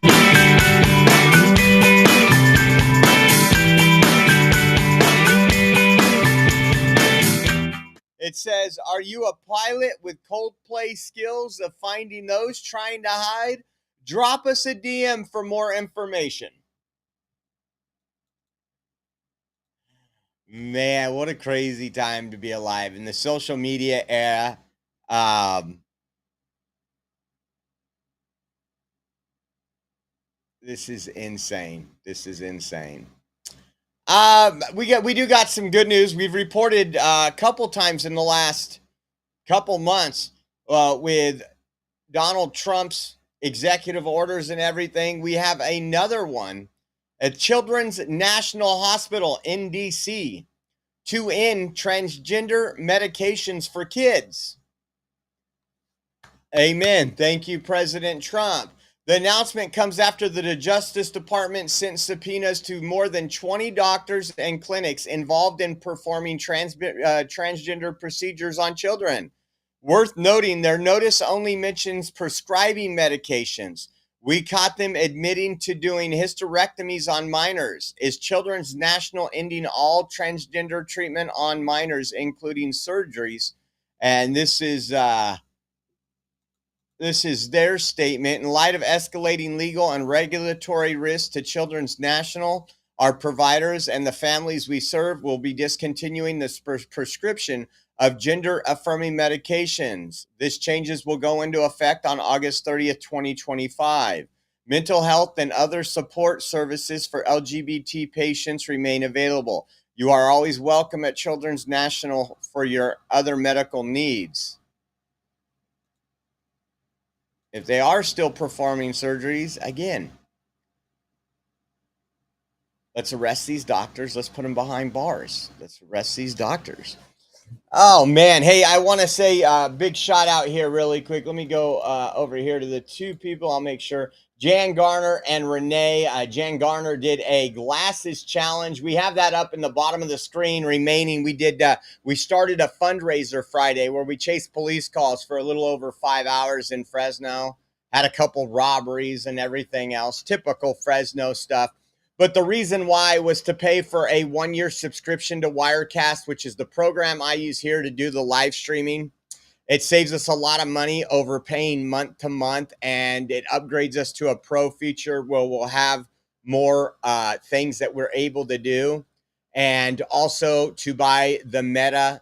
It says, are you a pilot with Coldplay skills of finding those trying to hide? Drop us a DM for more information. Man, what a crazy time to be alive in the social media era. This is insane. We do got some good news. We've reported a couple times in the last couple months with Donald Trump's executive orders and everything. We have another one at Children's National Hospital in D.C. to end transgender medications for kids. Amen. Thank you, President Trump. The announcement comes after the Justice Department sent subpoenas to more than 20 doctors and clinics involved in performing transgender procedures on children. Worth noting, their notice only mentions prescribing medications. We caught them admitting to doing hysterectomies on minors. Is Children's National ending all transgender treatment on minors, including surgeries? And this is their statement. In light of escalating legal and regulatory risks to Children's National, our providers and the families we serve will be discontinuing the prescription of gender-affirming medications. This changes will go into effect on August 30th, 2025. Mental health and other support services for LGBT patients remain available. You are always welcome at Children's National for your other medical needs. If they are still performing surgeries, again, let's arrest these doctors. Let's put them behind bars. Let's arrest these doctors. Oh, man. Hey, I want to say big shout out here really quick. Let me go over here to the two people. I'll make sure. Jan Garner and Renee. Jan Garner did a glasses challenge. We have that up in the bottom of the screen remaining. We started a fundraiser Friday where we chased police calls for a little over 5 hours in Fresno. Had a couple robberies and everything else. Typical Fresno stuff. But the reason why was to pay for a 1-year subscription to Wirecast, which is the program I use here to do the live streaming. It saves us a lot of money over paying month to month, and it upgrades us to a pro feature where we'll have more things that we're able to do, and also to buy the Meta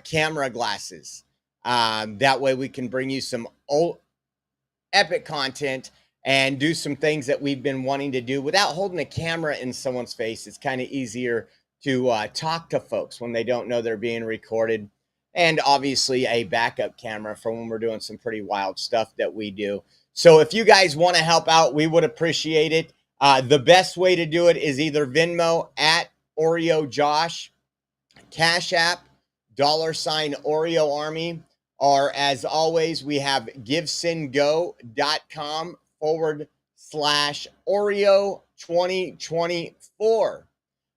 camera glasses. That way we can bring you some epic content and do some things that we've been wanting to do without holding a camera in someone's face. It's kind of easier to talk to folks when they don't know they're being recorded. And obviously a backup camera for when we're doing some pretty wild stuff that we do. So if you guys want to help out, we would appreciate it. The best way to do it is either Venmo at Oreo Josh, Cash App, $Oreo Army, or as always, we have givesendgo.com/Oreo 2024.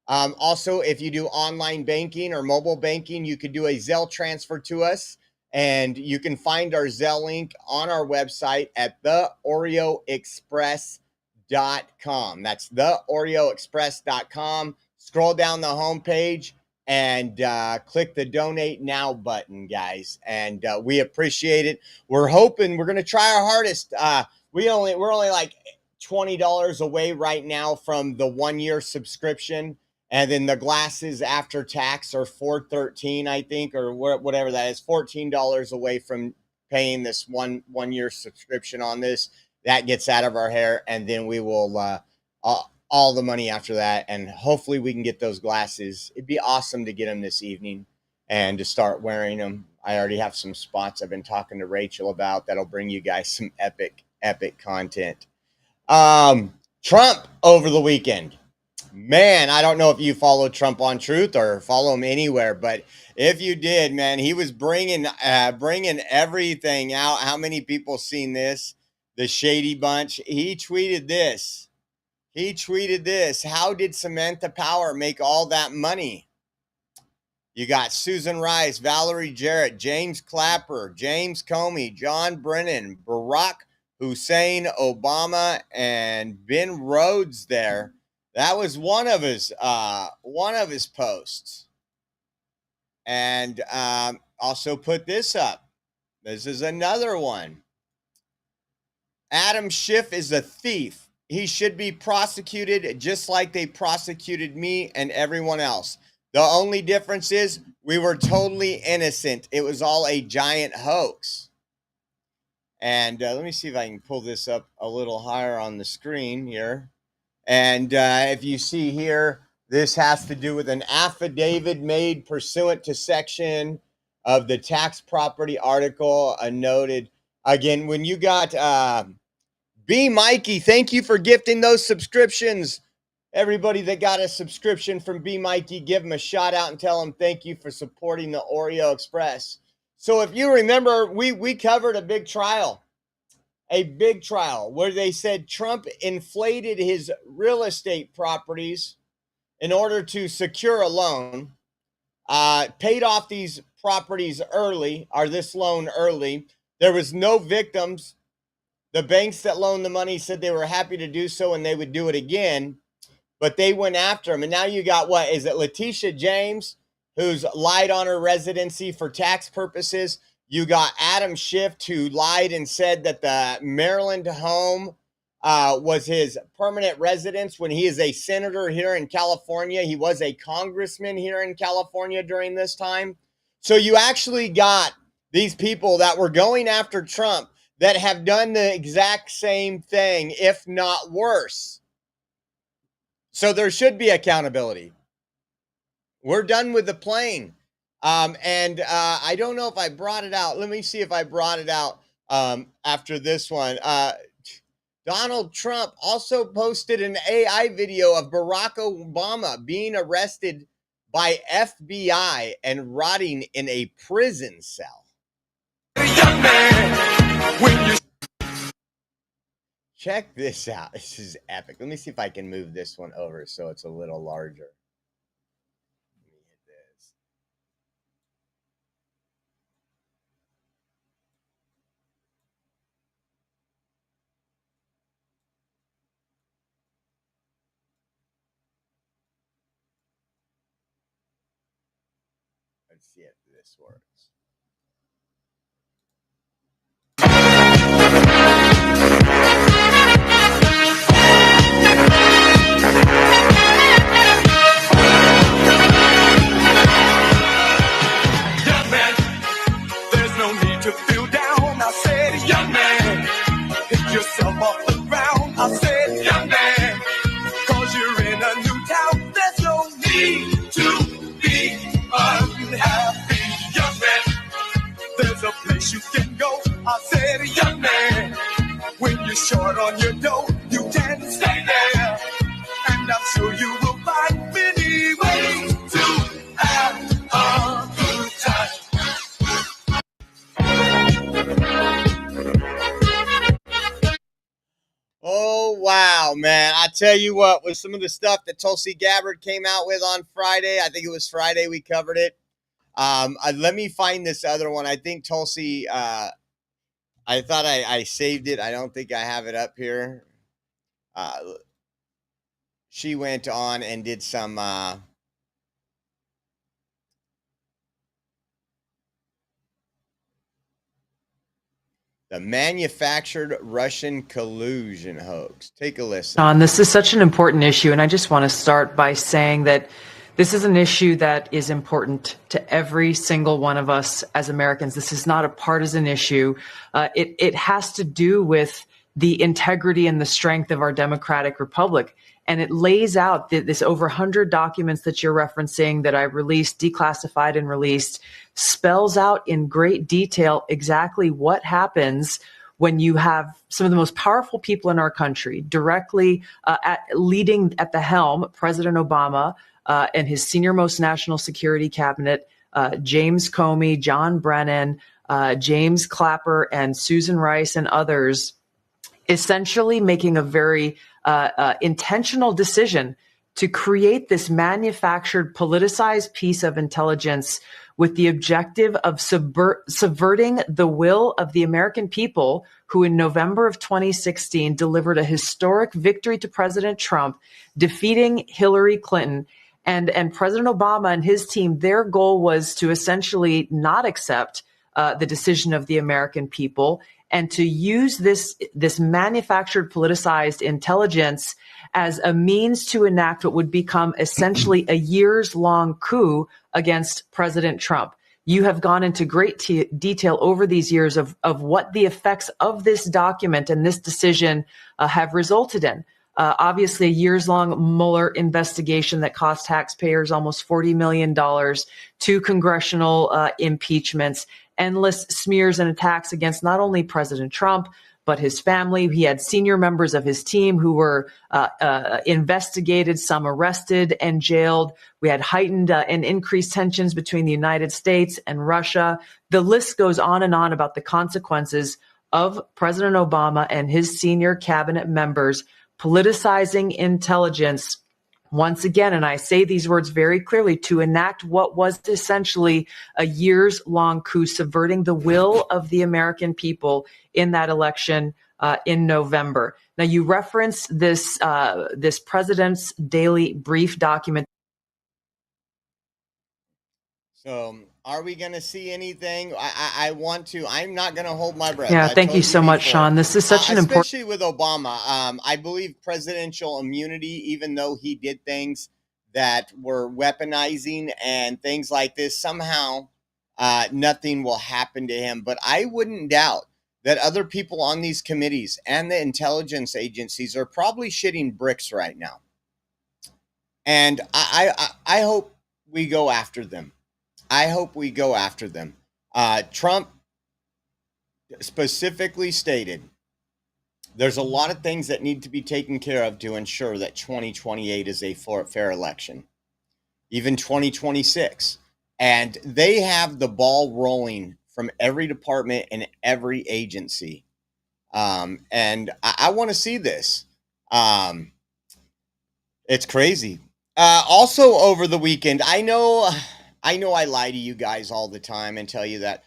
Also, if you do online banking or mobile banking, you could do a Zelle transfer to us, and you can find our Zelle link on our website at theoreoexpress.com. That's theoreoexpress.com. Scroll down the homepage and click the donate now button, guys. And we appreciate it. We're hoping we're going to try our hardest. We're only like $20 away right now from the 1-year subscription. And then the glasses after tax are $413, I think, or whatever that is, $14 away from paying this one-year subscription on this. That gets out of our hair, and then we will all the money after that, and hopefully we can get those glasses. It'd be awesome to get them this evening and to start wearing them. I already have some spots I've been talking to Rachel about that'll bring you guys some epic content. Trump over the weekend. Man, I don't know if you follow Trump on Truth or follow him anywhere, but if you did, man, he was bringing everything out. How many people seen this? The Shady Bunch. He tweeted this. How did Samantha Power make all that money? You got Susan Rice, Valerie Jarrett, James Clapper, James Comey, John Brennan, Barack Hussein Obama, and Ben Rhodes there. That was one of his posts. And also put this up. This is another one. Adam Schiff is a thief. He should be prosecuted just like they prosecuted me and everyone else. The only difference is we were totally innocent. It was all a giant hoax. And let me see if I can pull this up a little higher on the screen here. And if you see here, this has to do with an affidavit made pursuant to section of the tax property article. Noted again, when you got B. Mikey, thank you for gifting those subscriptions. Everybody that got a subscription from B. Mikey, give him a shout out and tell him thank you for supporting the Oreo Express. So if you remember, we covered a big trial where they said Trump inflated his real estate properties in order to secure a loan, paid off these properties early, or this loan early. There was no victims. The banks that loaned the money said they were happy to do so and they would do it again, but they went after him. And now you got, what is it, Letitia James, who's lied on her residency for tax purposes. You got Adam Schiff, who lied and said that the Maryland home was his permanent residence when he is a senator here in California. He was a congressman here in California during this time. So you actually got these people that were going after Trump that have done the exact same thing, if not worse. So there should be accountability. We're done with the playing. And I don't know if I brought it out. Let me see if I brought it out after this one. Donald Trump also posted an AI video of Barack Obama being arrested by FBI and rotting in a prison cell. Check this out. This is epic. Let me see if I can move this one over so it's a little larger. Let me hit this. Let's see if this works. You can go. I said, young man, when you're short on your dough, you can stay there. And I'm sure you will find many ways to have a good time. Oh, wow, man. I tell you what, with some of the stuff that Tulsi Gabbard came out with on Friday, I think it was Friday we covered it. Let me find this other one. I think Tulsi, I thought I saved it. I don't think I have it up here. She went on and did some, the manufactured Russian collusion hoax. Take a listen. Sean, this is such an important issue, and I just want to start by saying that this is an issue that is important to every single one of us as Americans. This is not a partisan issue. It has to do with the integrity and the strength of our democratic republic. And it lays out this over 100 documents that you're referencing that I released, declassified and released, spells out in great detail exactly what happens when you have some of the most powerful people in our country directly leading at the helm, President Obama, and his senior-most national security cabinet, James Comey, John Brennan, James Clapper, and Susan Rice, and others, essentially making a very intentional decision to create this manufactured, politicized piece of intelligence with the objective of subverting the will of the American people, who in November of 2016 delivered a historic victory to President Trump, defeating Hillary Clinton. And President Obama and his team, their goal was to essentially not accept the decision of the American people and to use this manufactured, politicized intelligence as a means to enact what would become essentially a years-long coup against President Trump. You have gone into great detail over these years of what the effects of this document and this decision have resulted in. Obviously, a years-long Mueller investigation that cost taxpayers almost $40 million, 2 congressional impeachments, endless smears and attacks against not only President Trump, but his family. He had senior members of his team who were investigated, some arrested and jailed. We had heightened and increased tensions between the United States and Russia. The list goes on and on about the consequences of President Obama and his senior cabinet members politicizing intelligence once again, and I say these words very clearly, to enact what was essentially a years-long coup, subverting the will of the American people in that election in November. Now, you referenced this President's Daily Brief document. So are we going to see anything? I want to. I'm not going to hold my breath. Yeah, thank you so much, Sean. This is such an important... Especially with Obama. I believe presidential immunity, even though he did things that were weaponizing and things like this, somehow nothing will happen to him. But I wouldn't doubt that other people on these committees and the intelligence agencies are probably shitting bricks right now. And I hope we go after them. I hope we go after them. Trump specifically stated there's a lot of things that need to be taken care of to ensure that 2028 is a fair election. even 2026. And they have the ball rolling from every department and every agency. And I want to see this. It's crazy. Also over the weekend, I know I lie to you guys all the time and tell you that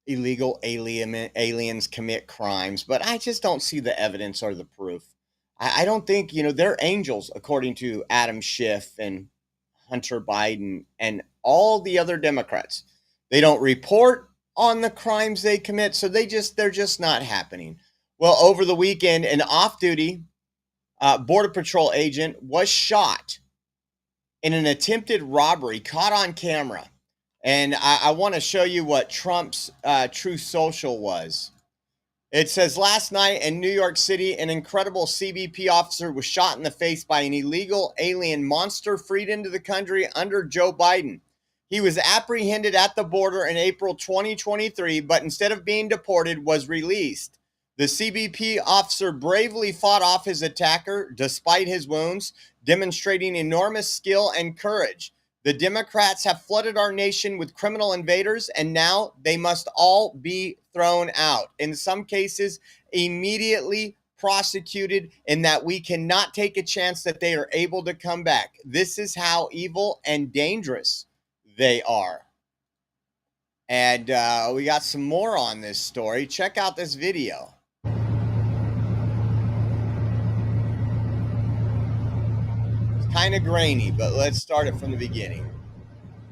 illegal aliens commit crimes, but I just don't see the evidence or the proof. I don't think, they're angels, according to Adam Schiff and Hunter Biden and all the other Democrats. They don't report on the crimes they commit, so they're just not happening. Well, over the weekend, an off-duty Border Patrol agent was shot in an attempted robbery, caught on camera. And I want to show you what Trump's Truth Social was. It says, last night in New York City, an incredible CBP officer was shot in the face by an illegal alien monster freed into the country under Joe Biden. He was apprehended at the border in April 2023, but instead of being deported, was released. The CBP officer bravely fought off his attacker despite his wounds, demonstrating enormous skill and courage. The Democrats have flooded our nation with criminal invaders, and now they must all be thrown out. In some cases, immediately prosecuted, in that we cannot take a chance that they are able to come back. This is how evil and dangerous they are. And we got some more on this story. Check out this video. Kind of grainy, but let's start it from the beginning.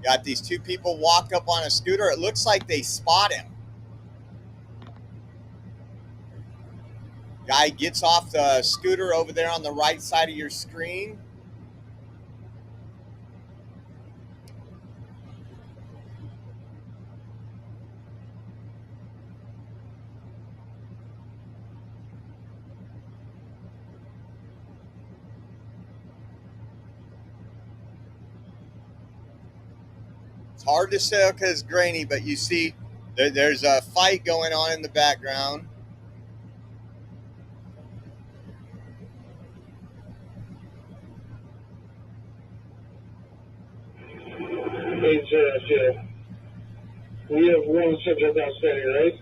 Got these two people walk up on a scooter. It looks like they spot him. Guy gets off the scooter over there on the right side of your screen. Hard to say because it's grainy, but you see there's a fight going on in the background. Hey, Jeff. We have one subject outstanding, right?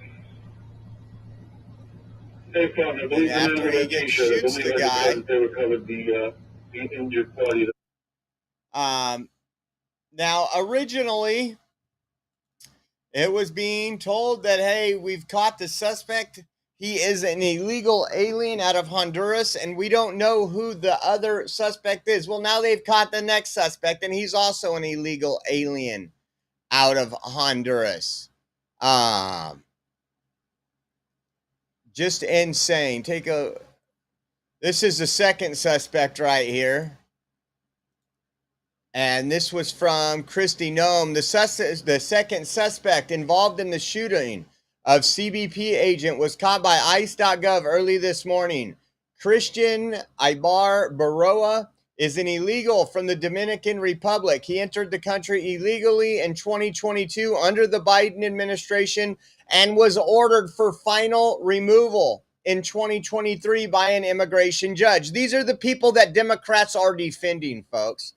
Hey, partner, I believe after he gets shoots the guy, they recovered the injured party. Now, originally, it was being told that, hey, we've caught the suspect. He is an illegal alien out of Honduras, and we don't know who the other suspect is. Well, now they've caught the next suspect, and he's also an illegal alien out of Honduras. Just insane. This is the second suspect right here. And this was from Christy Nome. The second suspect involved in the shooting of CBP agent was caught by ICE.gov early this morning. Christian Ibar Baroa is an illegal from the Dominican Republic. He entered the country illegally in 2022 under the Biden administration and was ordered for final removal in 2023 by an immigration judge. These are the people that Democrats are defending, folks.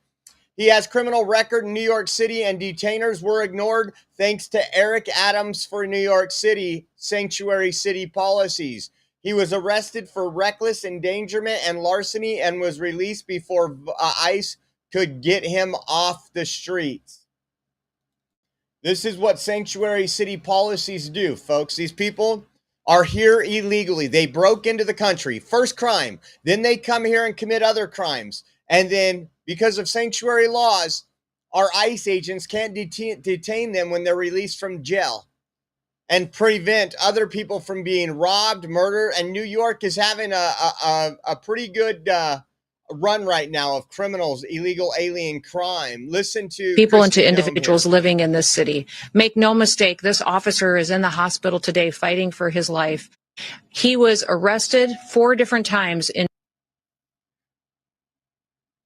He has criminal record in New York City, and detainers were ignored thanks to Eric Adams for New York City sanctuary city policies. He was arrested for reckless endangerment and larceny and was released before ICE could get him off the streets. This is what sanctuary city policies do, folks. These people are here illegally. They broke into the country. First crime. Then they come here and commit other crimes. And then, because of sanctuary laws, our ICE agents can't detain them when they're released from jail and prevent other people from being robbed, murdered. And New York is having a pretty good run right now of criminals, illegal alien crime. Listen to people and to individuals living in this city. Make no mistake, this officer is in the hospital today fighting for his life. He was arrested 4 different times in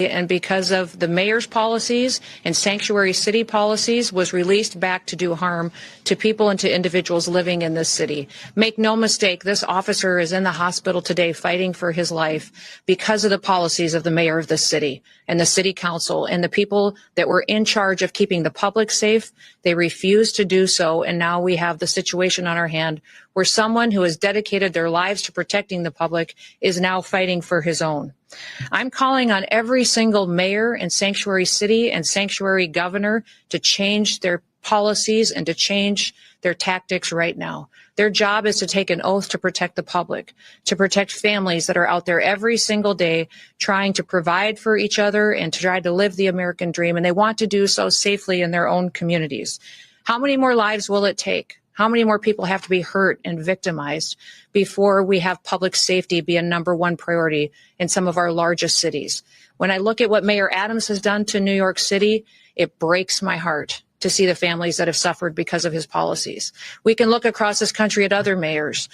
and because of the mayor's policies and sanctuary city policies was released back to do harm to people and to individuals living in this city. Make no mistake, this officer is in the hospital today fighting for his life because of the policies of the mayor of this city and the city council and the people that were in charge of keeping the public safe. They refused to do so, and now we have the situation on our hand where someone who has dedicated their lives to protecting the public is now fighting for his own. I'm calling on every single mayor and sanctuary city and sanctuary governor to change their policies and to change their tactics right now. Their job is to take an oath to protect the public, to protect families that are out there every single day trying to provide for each other and to try to live the American dream. And they want to do so safely in their own communities. How many more lives will it take? How many more people have to be hurt and victimized before we have public safety be a number one priority in some of our largest cities? When I look at what Mayor Adams has done to New York City, it breaks my heart to see the families that have suffered because of his policies. We can look across this country at other mayors.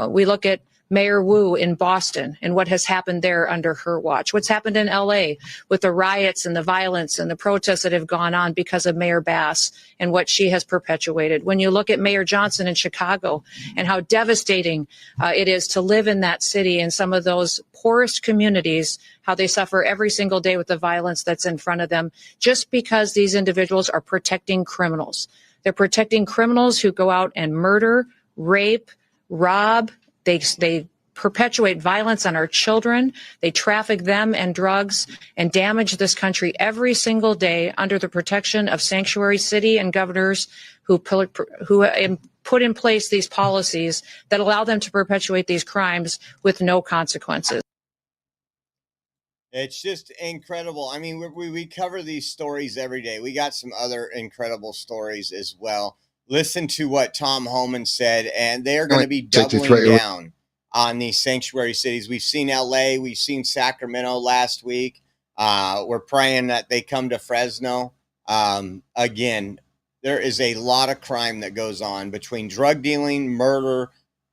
We look at Mayor Wu in Boston and what has happened there under her watch. What's happened in LA with the riots and the violence and the protests that have gone on because of Mayor Bass and what she has perpetuated. When you look at Mayor Johnson in Chicago and how devastating it is to live in that city and some of those poorest communities, how they suffer every single day with the violence that's in front of them, just because these individuals are protecting criminals. They're protecting criminals who go out and murder, rape, rob. They perpetuate violence on our children. They traffic them and drugs and damage this country every single day under the protection of sanctuary city and governors who put in place these policies that allow them to perpetuate these crimes with no consequences. It's just incredible. I mean, we cover these stories every day. We got some other incredible stories as well. Listen to what Tom Homan said, and they're going to be doubling down on these sanctuary cities. We've seen LA, we've seen Sacramento last week. We're praying that they come to Fresno. Again, there is a lot of crime that goes on between drug dealing, murder,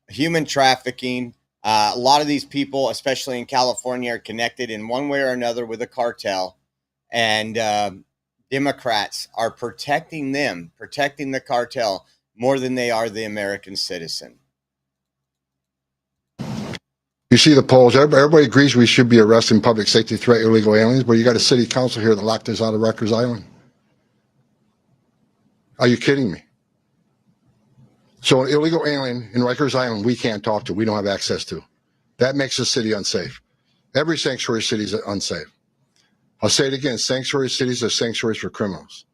human trafficking. A lot of these people, especially in California, are connected in one way or another with a cartel, and Democrats are protecting them, protecting the cartel more than they are the American citizen. You see the polls. Everybody agrees we should be arresting public safety threat illegal aliens, but you got a city council here that locked us out of Rikers Island. Are you kidding me? So an illegal alien in Rikers Island we can't talk to, we don't have access to. That makes the city unsafe. Every sanctuary city is unsafe. I'll say it again, sanctuary cities are sanctuaries for criminals.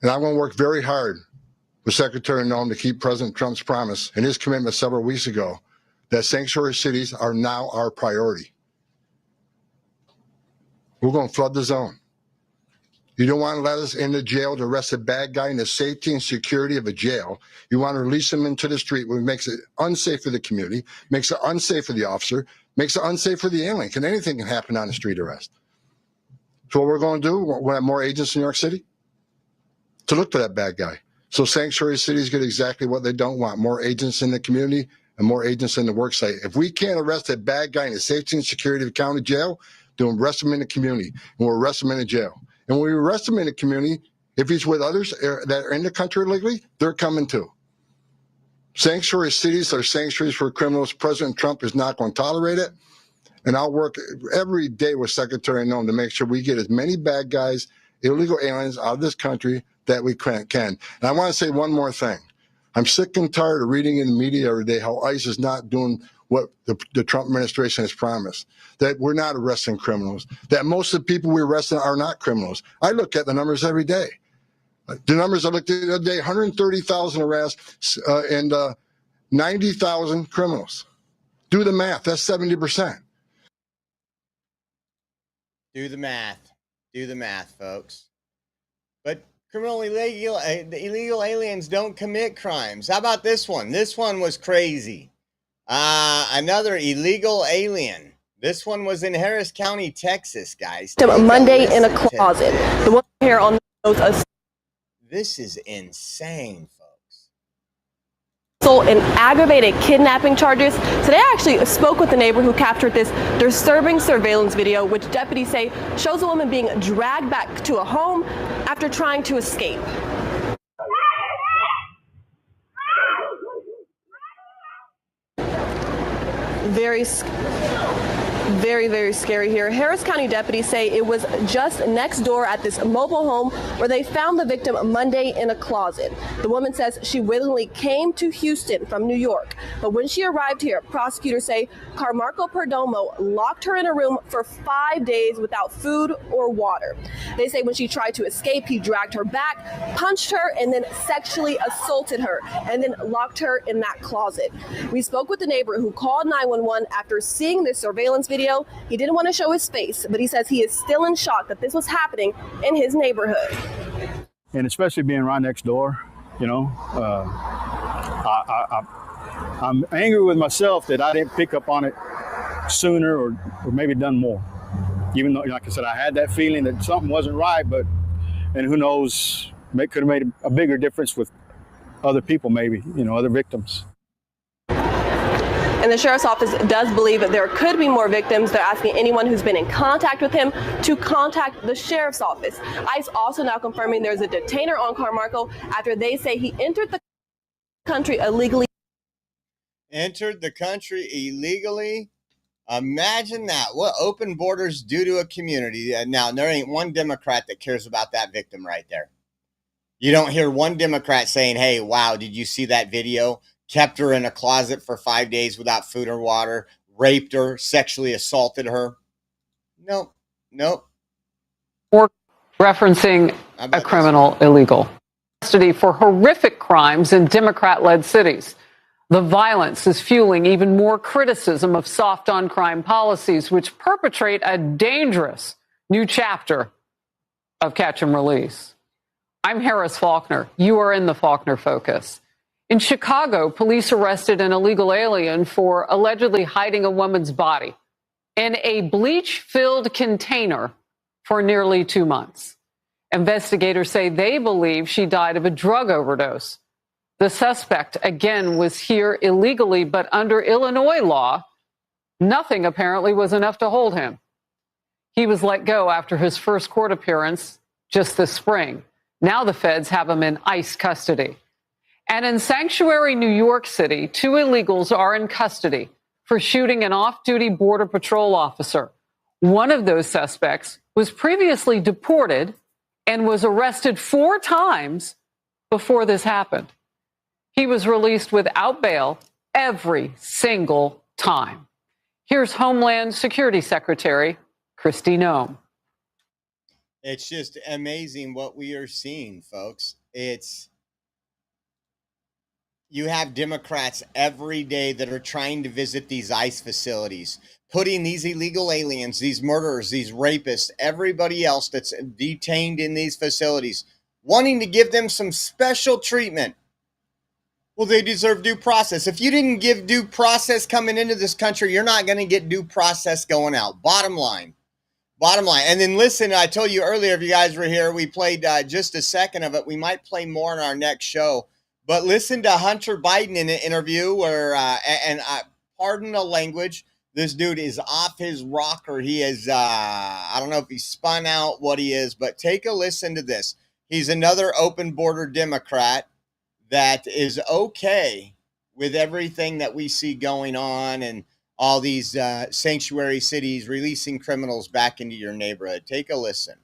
And I'm going to work very hard with Secretary Noem to keep President Trump's promise and his commitment several weeks ago that sanctuary cities are now our priority. We're going to flood the zone. You don't want to let us into jail to arrest a bad guy in the safety and security of a jail. You want to release him into the street, which makes it unsafe for the community, makes it unsafe for the officer, makes it unsafe for the alien. Anything can happen on a street arrest. So what we're going to do, we'll have more agents in New York City to look for that bad guy. So sanctuary cities get exactly what they don't want, more agents in the community and more agents in the work site. If we can't arrest a bad guy in the safety and security of the county jail, then we'll arrest him in the community and we'll arrest him in the jail. And when we arrest him in the community, if he's with others that are in the country illegally, they're coming too. Sanctuary cities are sanctuaries for criminals. President Trump is not going to tolerate it. And I'll work every day with Secretary Noem to make sure we get as many bad guys, illegal aliens out of this country that we can. And I want to say one more thing. I'm sick and tired of reading in the media every day how ICE is not doing what the Trump administration has promised, that we're not arresting criminals, that most of the people we're arresting are not criminals. I look at the numbers every day. The numbers I looked at the other day, 130,000 arrests and 90,000 criminals. Do the math. That's 70%. Do the math. Do the math, folks. But illegal aliens don't commit crimes. How about this one? This one was crazy. Another illegal alien. This one was in Harris County, Texas, guys. Monday in a closet. The one here on the This is insane, folks. and aggravated kidnapping charges. Today I actually spoke with the neighbor who captured this disturbing surveillance video, which deputies say shows a woman being dragged back to a home after trying to escape. Very scary here. Harris County deputies say it was just next door at this mobile home where they found the victim Monday in a closet. The woman says she willingly came to Houston from New York, but when she arrived here, prosecutors say Carmarco Perdomo locked her in a room for 5 days without food or water. They say when she tried to escape, he dragged her back, punched her, and then sexually assaulted her, and then locked her in that closet. We spoke with the neighbor who called 911 after seeing this surveillance video. He didn't want to show his face, but he says he is still in shock that this was happening in his neighborhood. And especially being right next door, you know, I'm angry with myself that I didn't pick up on it sooner or maybe done more. Even though, like I said, I had that feeling that something wasn't right, and who knows, could have made a bigger difference with other people, maybe, you know, other victims. And the sheriff's office does believe that there could be more victims. They're asking anyone who's been in contact with him to contact the sheriff's office. ICE also now confirming there's a detainer on Carmarco after they say he entered the country illegally. Entered the country illegally? Imagine that. What open borders do to a community. Now, there ain't one Democrat that cares about that victim right there. You don't hear one Democrat saying, hey, wow, did you see that video? Kept her in a closet for 5 days without food or water, raped her, sexually assaulted her. Nope. Or referencing a criminal illegal. Custody for horrific crimes in Democrat-led cities. The violence is fueling even more criticism of soft on crime policies, which perpetrate a dangerous new chapter of catch and release. I'm Harris Faulkner. You are in the Faulkner Focus. In Chicago, police arrested an illegal alien for allegedly hiding a woman's body in a bleach-filled container for nearly 2 months. Investigators say they believe she died of a drug overdose. The suspect, again, was here illegally, but under Illinois law, nothing apparently was enough to hold him. He was let go after his first court appearance just this spring. Now the feds have him in ICE custody. And in Sanctuary, New York City, 2 illegals are in custody for shooting an off-duty Border Patrol officer. One of those suspects was previously deported and was arrested 4 times before this happened. He was released without bail every single time. Here's Homeland Security Secretary Kristi Noem. It's just amazing what we are seeing, folks. You have Democrats every day that are trying to visit these ICE facilities, putting these illegal aliens, these murderers, these rapists, everybody else that's detained in these facilities, wanting to give them some special treatment. Well, they deserve due process. If you didn't give due process coming into this country, you're not going to get due process going out. Bottom line. And then listen, I told you earlier, if you guys were here, we played just a second of it. We might play more in our next show. But listen to Hunter Biden in an interview where, pardon the language, this dude is off his rocker. He is, I don't know if he's spun out, what he is, but take a listen to this. He's another open border Democrat that is okay with everything that we see going on and all these sanctuary cities releasing criminals back into your neighborhood. Take a listen.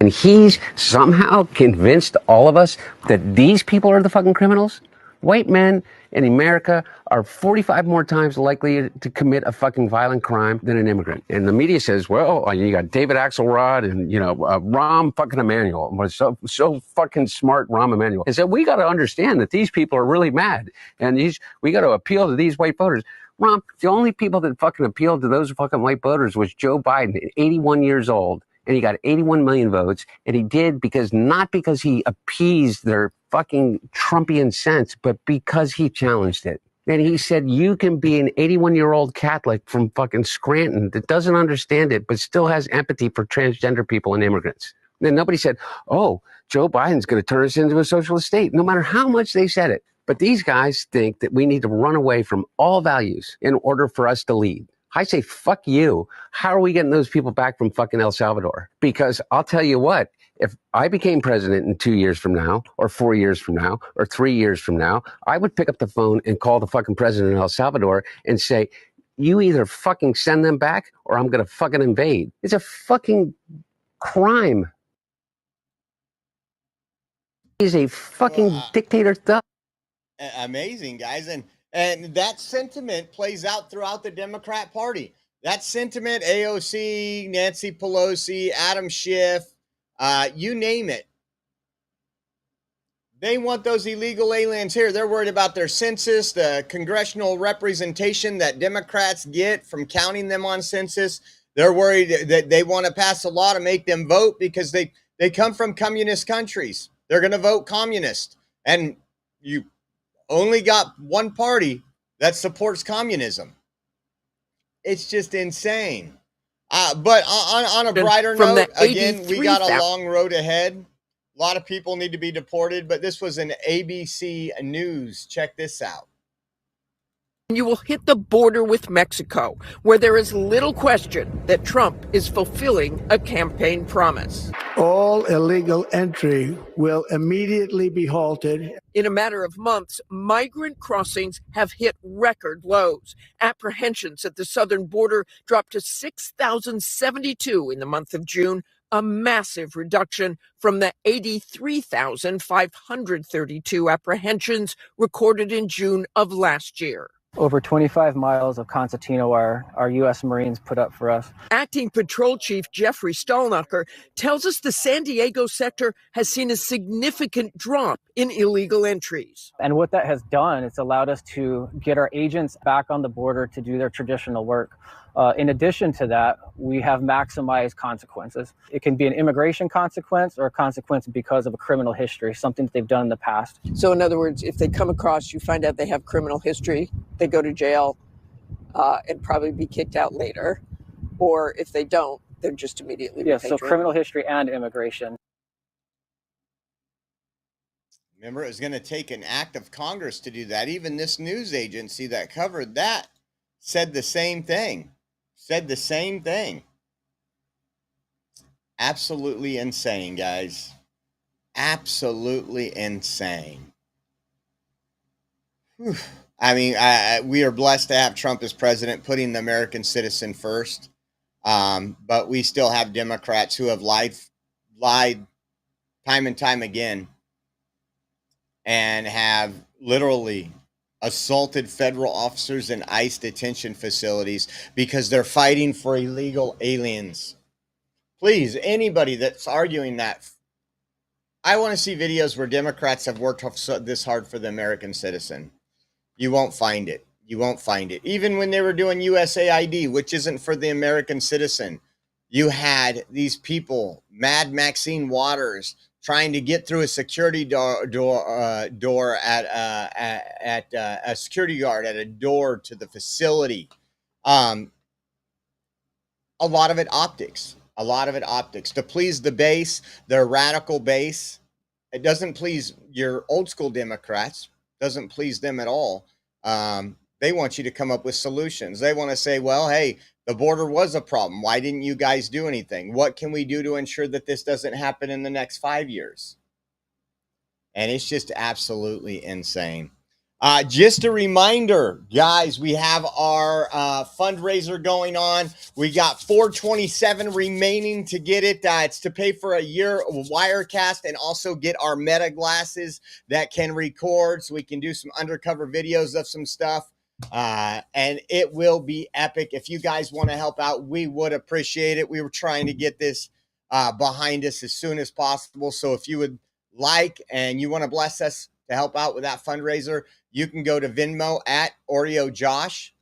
And he's somehow convinced all of us that these people are the fucking criminals? White men in America are 45 more times likely to commit a fucking violent crime than an immigrant. And the media says, well, you got David Axelrod and, Rahm fucking Emanuel. Was so fucking smart, Rahm Emanuel. And so we got to understand that these people are really mad. And we got to appeal to these white voters. Rahm, the only people that fucking appealed to those fucking white voters was Joe Biden, 81 years old. And he got 81 million votes. And he did not because he appeased their fucking Trumpian sense, but because he challenged it. And he said, you can be an 81-year-old Catholic from fucking Scranton that doesn't understand it, but still has empathy for transgender people and immigrants. Then nobody said, oh, Joe Biden's going to turn us into a socialist state, no matter how much they said it. But these guys think that we need to run away from all values in order for us to lead. I say, fuck you. How are we getting those people back from fucking El Salvador? Because I'll tell you what, if I became president in 2 years from now, or 4 years from now, or 3 years from now, I would pick up the phone and call the fucking president of El Salvador and say, you either fucking send them back or I'm going to fucking invade. It's a fucking crime. He's a fucking dictator thug. Amazing, guys. And that sentiment plays out throughout the Democrat Party. That sentiment, AOC, Nancy Pelosi, Adam Schiff, you name it. They want those illegal aliens here. They're worried about their census, the congressional representation that Democrats get from counting them on census. They're worried that they want to pass a law to make them vote because they come from communist countries. They're going to vote communist. And you only got one party that supports communism. It's just insane. But on a brighter note, again, we got a long road ahead. A lot of people need to be deported, but this was an ABC News. Check this out. You will hit the border with Mexico, where there is little question that Trump is fulfilling a campaign promise. All illegal entry will immediately be halted. In a matter of months, migrant crossings have hit record lows. Apprehensions at the southern border dropped to 6,072 in the month of June, a massive reduction from the 83,532 apprehensions recorded in June of last year. Over 25 miles of concertina wire our U.S. Marines put up for us. Acting Patrol Chief Jeffrey Stallnacher tells us the San Diego sector has seen a significant drop in illegal entries. And what that has done, it's allowed us to get our agents back on the border to do their traditional work. In addition to that, we have maximized consequences. It can be an immigration consequence or a consequence because of a criminal history, something that they've done in the past. So in other words, if they come across, you find out they have criminal history, they go to jail and probably be kicked out later. Or if they don't, they're just immediately repatriated. So criminal history and immigration. Remember, it was going to take an act of Congress to do that. Even this news agency that covered that said the same thing. Absolutely insane, guys. Absolutely insane. Whew. I mean, we are blessed to have Trump as president, putting the American citizen first. But we still have Democrats who have lied time and time again and have literally assaulted federal officers in ICE detention facilities because they're fighting for illegal aliens. Please, anybody that's arguing that, I want to see videos where Democrats have worked this hard for the American citizen. You won't find it. You won't find it. Even when they were doing USAID, which isn't for the American citizen, you had these people, Mad Maxine Waters, trying to get through a security door at a security guard at a door to the facility. A lot of it optics. To please the base, their radical base. It doesn't please your old school Democrats. Doesn't please them at all. They want you to come up with solutions. They want to say, well, hey, the border was a problem. Why didn't you guys do anything? What can we do to ensure that this doesn't happen in the next 5 years? And it's just absolutely insane. Just a reminder, guys, we have our fundraiser going on. We got $427 remaining to get it. It's to pay for a year of Wirecast and also get our Meta glasses that can record so we can do some undercover videos of some stuff. And it will be epic. If you guys want to help out, we would appreciate it. We were trying to get this behind us as soon as possible. So if you would like and you want to bless us to help out with that fundraiser, you can go to Venmo at Oreo Josh,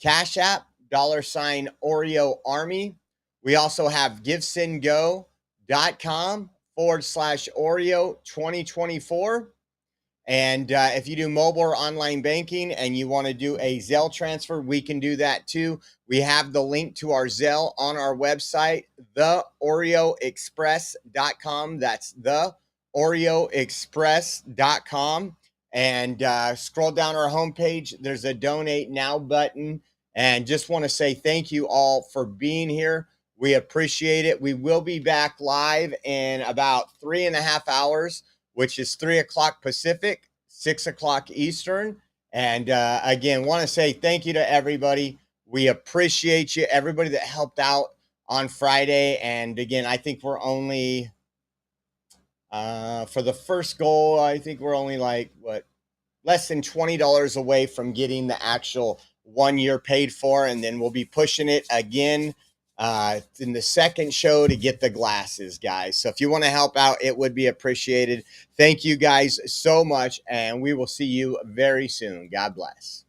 Cash App, $ Oreo Army. We also have GiveSendGo.com /Oreo 2024. And if you do mobile or online banking and you want to do a Zelle transfer, we can do that too. We have the link to our Zelle on our website, theoreoexpress.com. That's theoreoexpress.com. And scroll down our homepage. There's a donate now button. And just want to say thank you all for being here. We appreciate it. We will be back live in about 3.5 hours, which is 3 o'clock Pacific, 6 o'clock Eastern. And again, want to say thank you to everybody. We appreciate you, everybody that helped out on Friday. And again, I think we're only, for the first goal, I think we're only like, less than $20 away from getting the actual 1 year paid for. And then we'll be pushing it again in the second show to get the glasses, guys. So if you want to help out, it would be appreciated. Thank you guys so much, and we will see you very soon. God bless.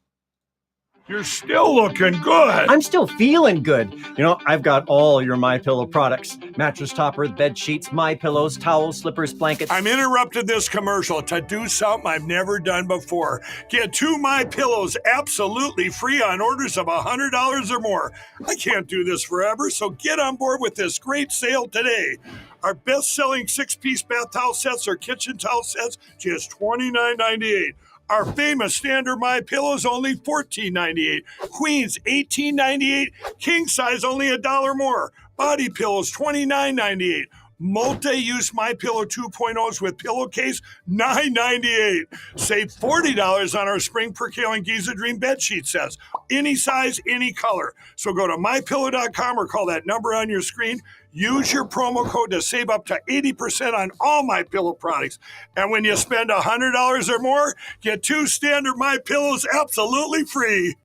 You're still looking good. I'm still feeling good. You know, I've got all your MyPillow products. Mattress topper, bed sheets, MyPillows, towels, slippers, blankets. I'm interrupting this commercial to do something I've never done before. Get 2 MyPillows absolutely free on orders of $100 or more. I can't do this forever, so get on board with this great sale today. Our best-selling 6-piece bath towel sets or kitchen towel sets, just $29.98. Our famous standard MyPillows only $14.98. Queens $18.98. King size only $1 more. Body pillows $29.98. Multi-use MyPillow 2.0s with pillowcase $9.98. Save $40 on our Spring Percale and Giza Dream bed sheet sets. Any size, any color. So go to MyPillow.com or call that number on your screen. Use your promo code to save up to 80% on all MyPillow products. And when you spend $100 or more, get 2 standard MyPillows absolutely free.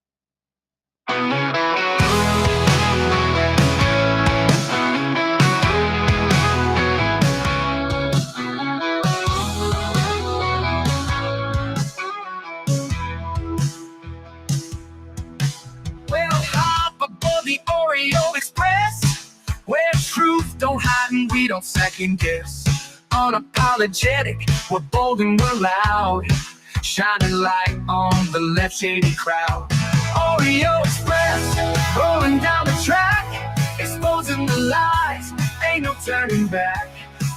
Well, hop aboard the Oreo Express, where truth don't hide and we don't second guess. Unapologetic, we're bold and we're loud, shining light on the left shady crowd. Oreo Express, rolling down the track, exposing the lies, ain't no turning back.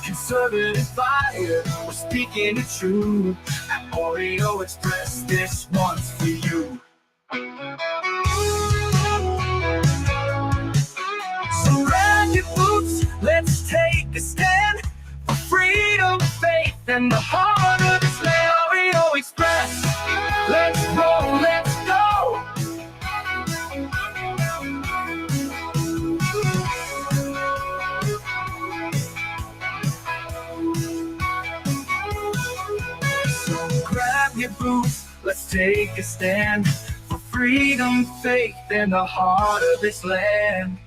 Conservative fire, we're speaking the truth. At Oreo Express, this one's for you. So grab your boots, let's take a stand for freedom, faith, and the heart of this land. Oreo Express, let's roll, let's go. So grab your boots, let's take a stand for freedom, faith, and the heart of this land.